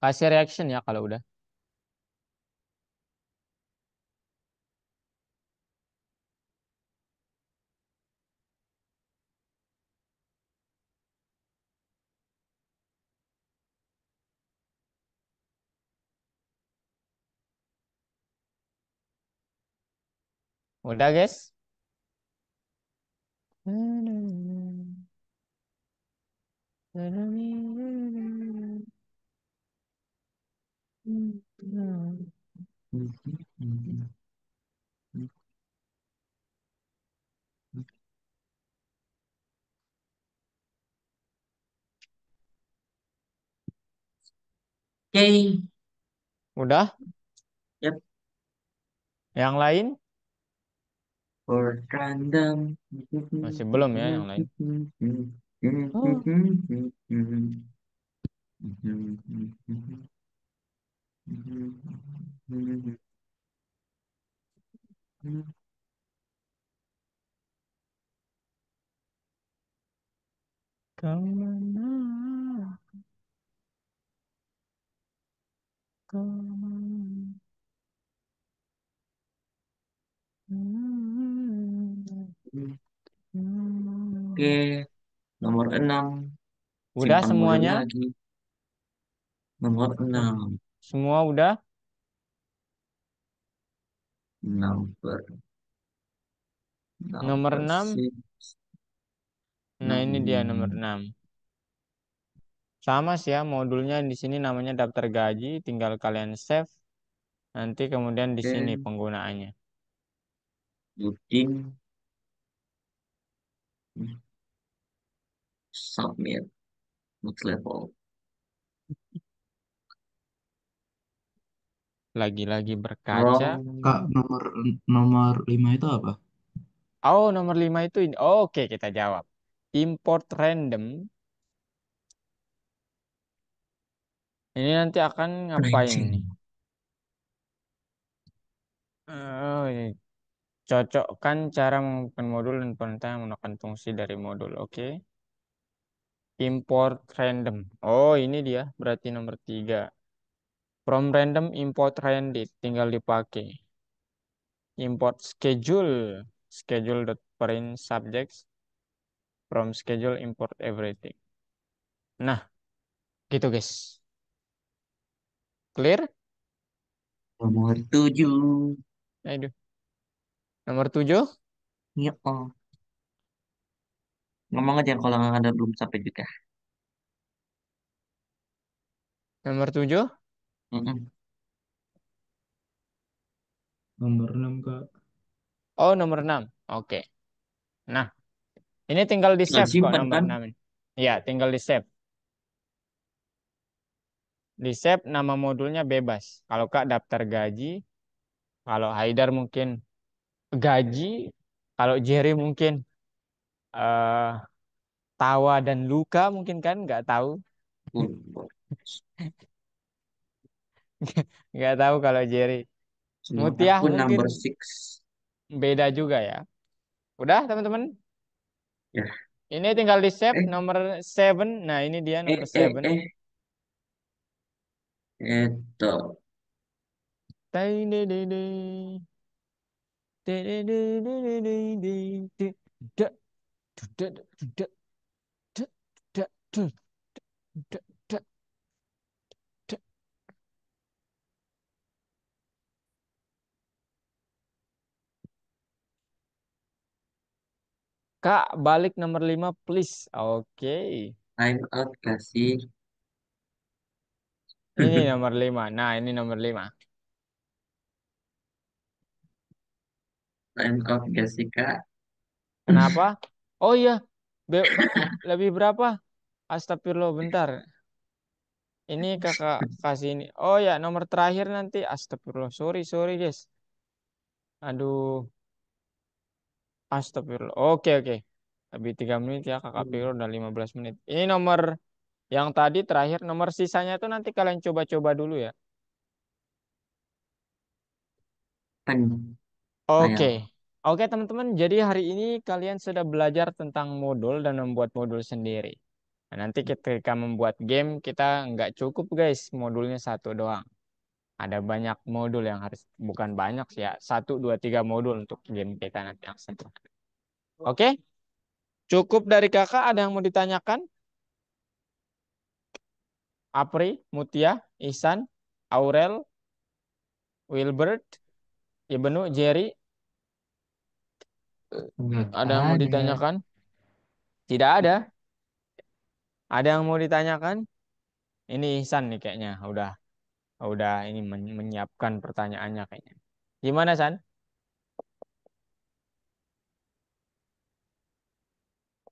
Kasih reaction ya kalau udah. Udah, guys? Oke. Udah? Yap. Yang lain? For random. Masih belum ya yang lain. Oh, kemana? Kemana? Oke, nomor 6. Udah Simpan modul semuanya? lagi. Nomor 6. Semua udah? Number, Nomor number 6. 6. Nah, ini dia nomor Oke. 6. Sama sih ya, modulnya di sini namanya daftar gaji, tinggal kalian save. Nanti kemudian di sini penggunaannya. Loading. Submit. Next level. Lagi-lagi berkaca. Wrong. Kak, nomor nomor 5 itu apa? Oh, nomor 5 itu ini. Oke, kita jawab. Import random. Ini nanti akan ngapain nih? Ranking. Oh, ini. Cocokkan cara menghubungkan modul dan perintah yang menggunakan fungsi dari modul. Oke. Import random. Oh, ini dia. Berarti nomor 3. From random import random. Tinggal dipakai. Import schedule. Schedule.print subjects. From schedule import everything. Nah, gitu guys. Clear? Nomor 7. Aduh. Nomor 7. Ya, oh. Ngomong aja kalau nggak ada belum sampai juga. Nomor 7. Mm-mm. Nomor 6 Kak. Oh, nomor 6. Oke. Nah, ini tinggal di Nggak save kok disimpan nomor kan? 6 ini. Ya, tinggal di save. Di save nama modulnya bebas. Kalau Kak daftar gaji, kalau Haidar mungkin gaji, kalau Jerry mungkin eh tawa dan luka mungkin kan nggak tahu. Uh, Nggak tahu kalau Jerry. Semua Mutiah aku mungkin number six. beda juga ya. Udah teman-teman. Ya. Ini tinggal di save Eh, nomor 7. Nah, ini dia nomor 7. Itu. Kak, balik nomor 5 please. Oke. Time out kasih. Ini nomor 5. Nah, ini nomor 5. Time out kasih Kak. Kenapa? Oh iya, Be- lebih berapa? Astagfirullah, bentar. Ini kakak kasih ini. Oh ya, nomor terakhir nanti. Astagfirullah, sorry, sorry guys. Aduh, astagfirullah. Oke, oke. Lebih 3 menit ya, kakak pikir udah 15 menit. Ini nomor yang tadi terakhir. Nomor sisanya itu nanti kalian coba-coba dulu ya. Pen. Oke. Ayo. Oke, teman-teman. Jadi hari ini kalian sudah belajar tentang modul dan membuat modul sendiri. Nah, nanti ketika membuat game, kita nggak cukup guys, modulnya satu doang. Ada banyak modul yang harus, bukan banyak sih ya, satu, dua, tiga modul untuk game kita nanti yang satu. Oke, cukup dari kakak, ada yang mau ditanyakan? Apri, Mutia, Ihsan, Aurel, Wilbert, Ibnu, Jerry, Nggak ada yang mau ada. ditanyakan? Tidak ada. Ada yang mau ditanyakan? Ini Ihsan nih kayaknya, udah ini menyiapkan pertanyaannya kayaknya. Gimana San?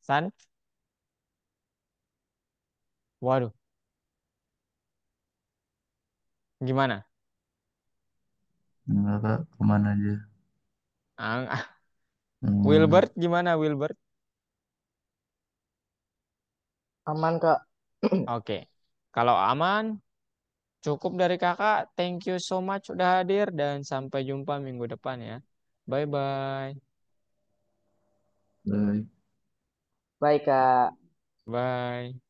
San? Waduh, gimana? Enggak Kak, kemana aja? Hmm, Wilbert gimana Wilbert? Aman, Kak. Oke. Kalau aman, cukup dari kakak. Thank you so much udah hadir dan sampai jumpa minggu depan ya. Bye bye. baik. Baik, Kak. Bye.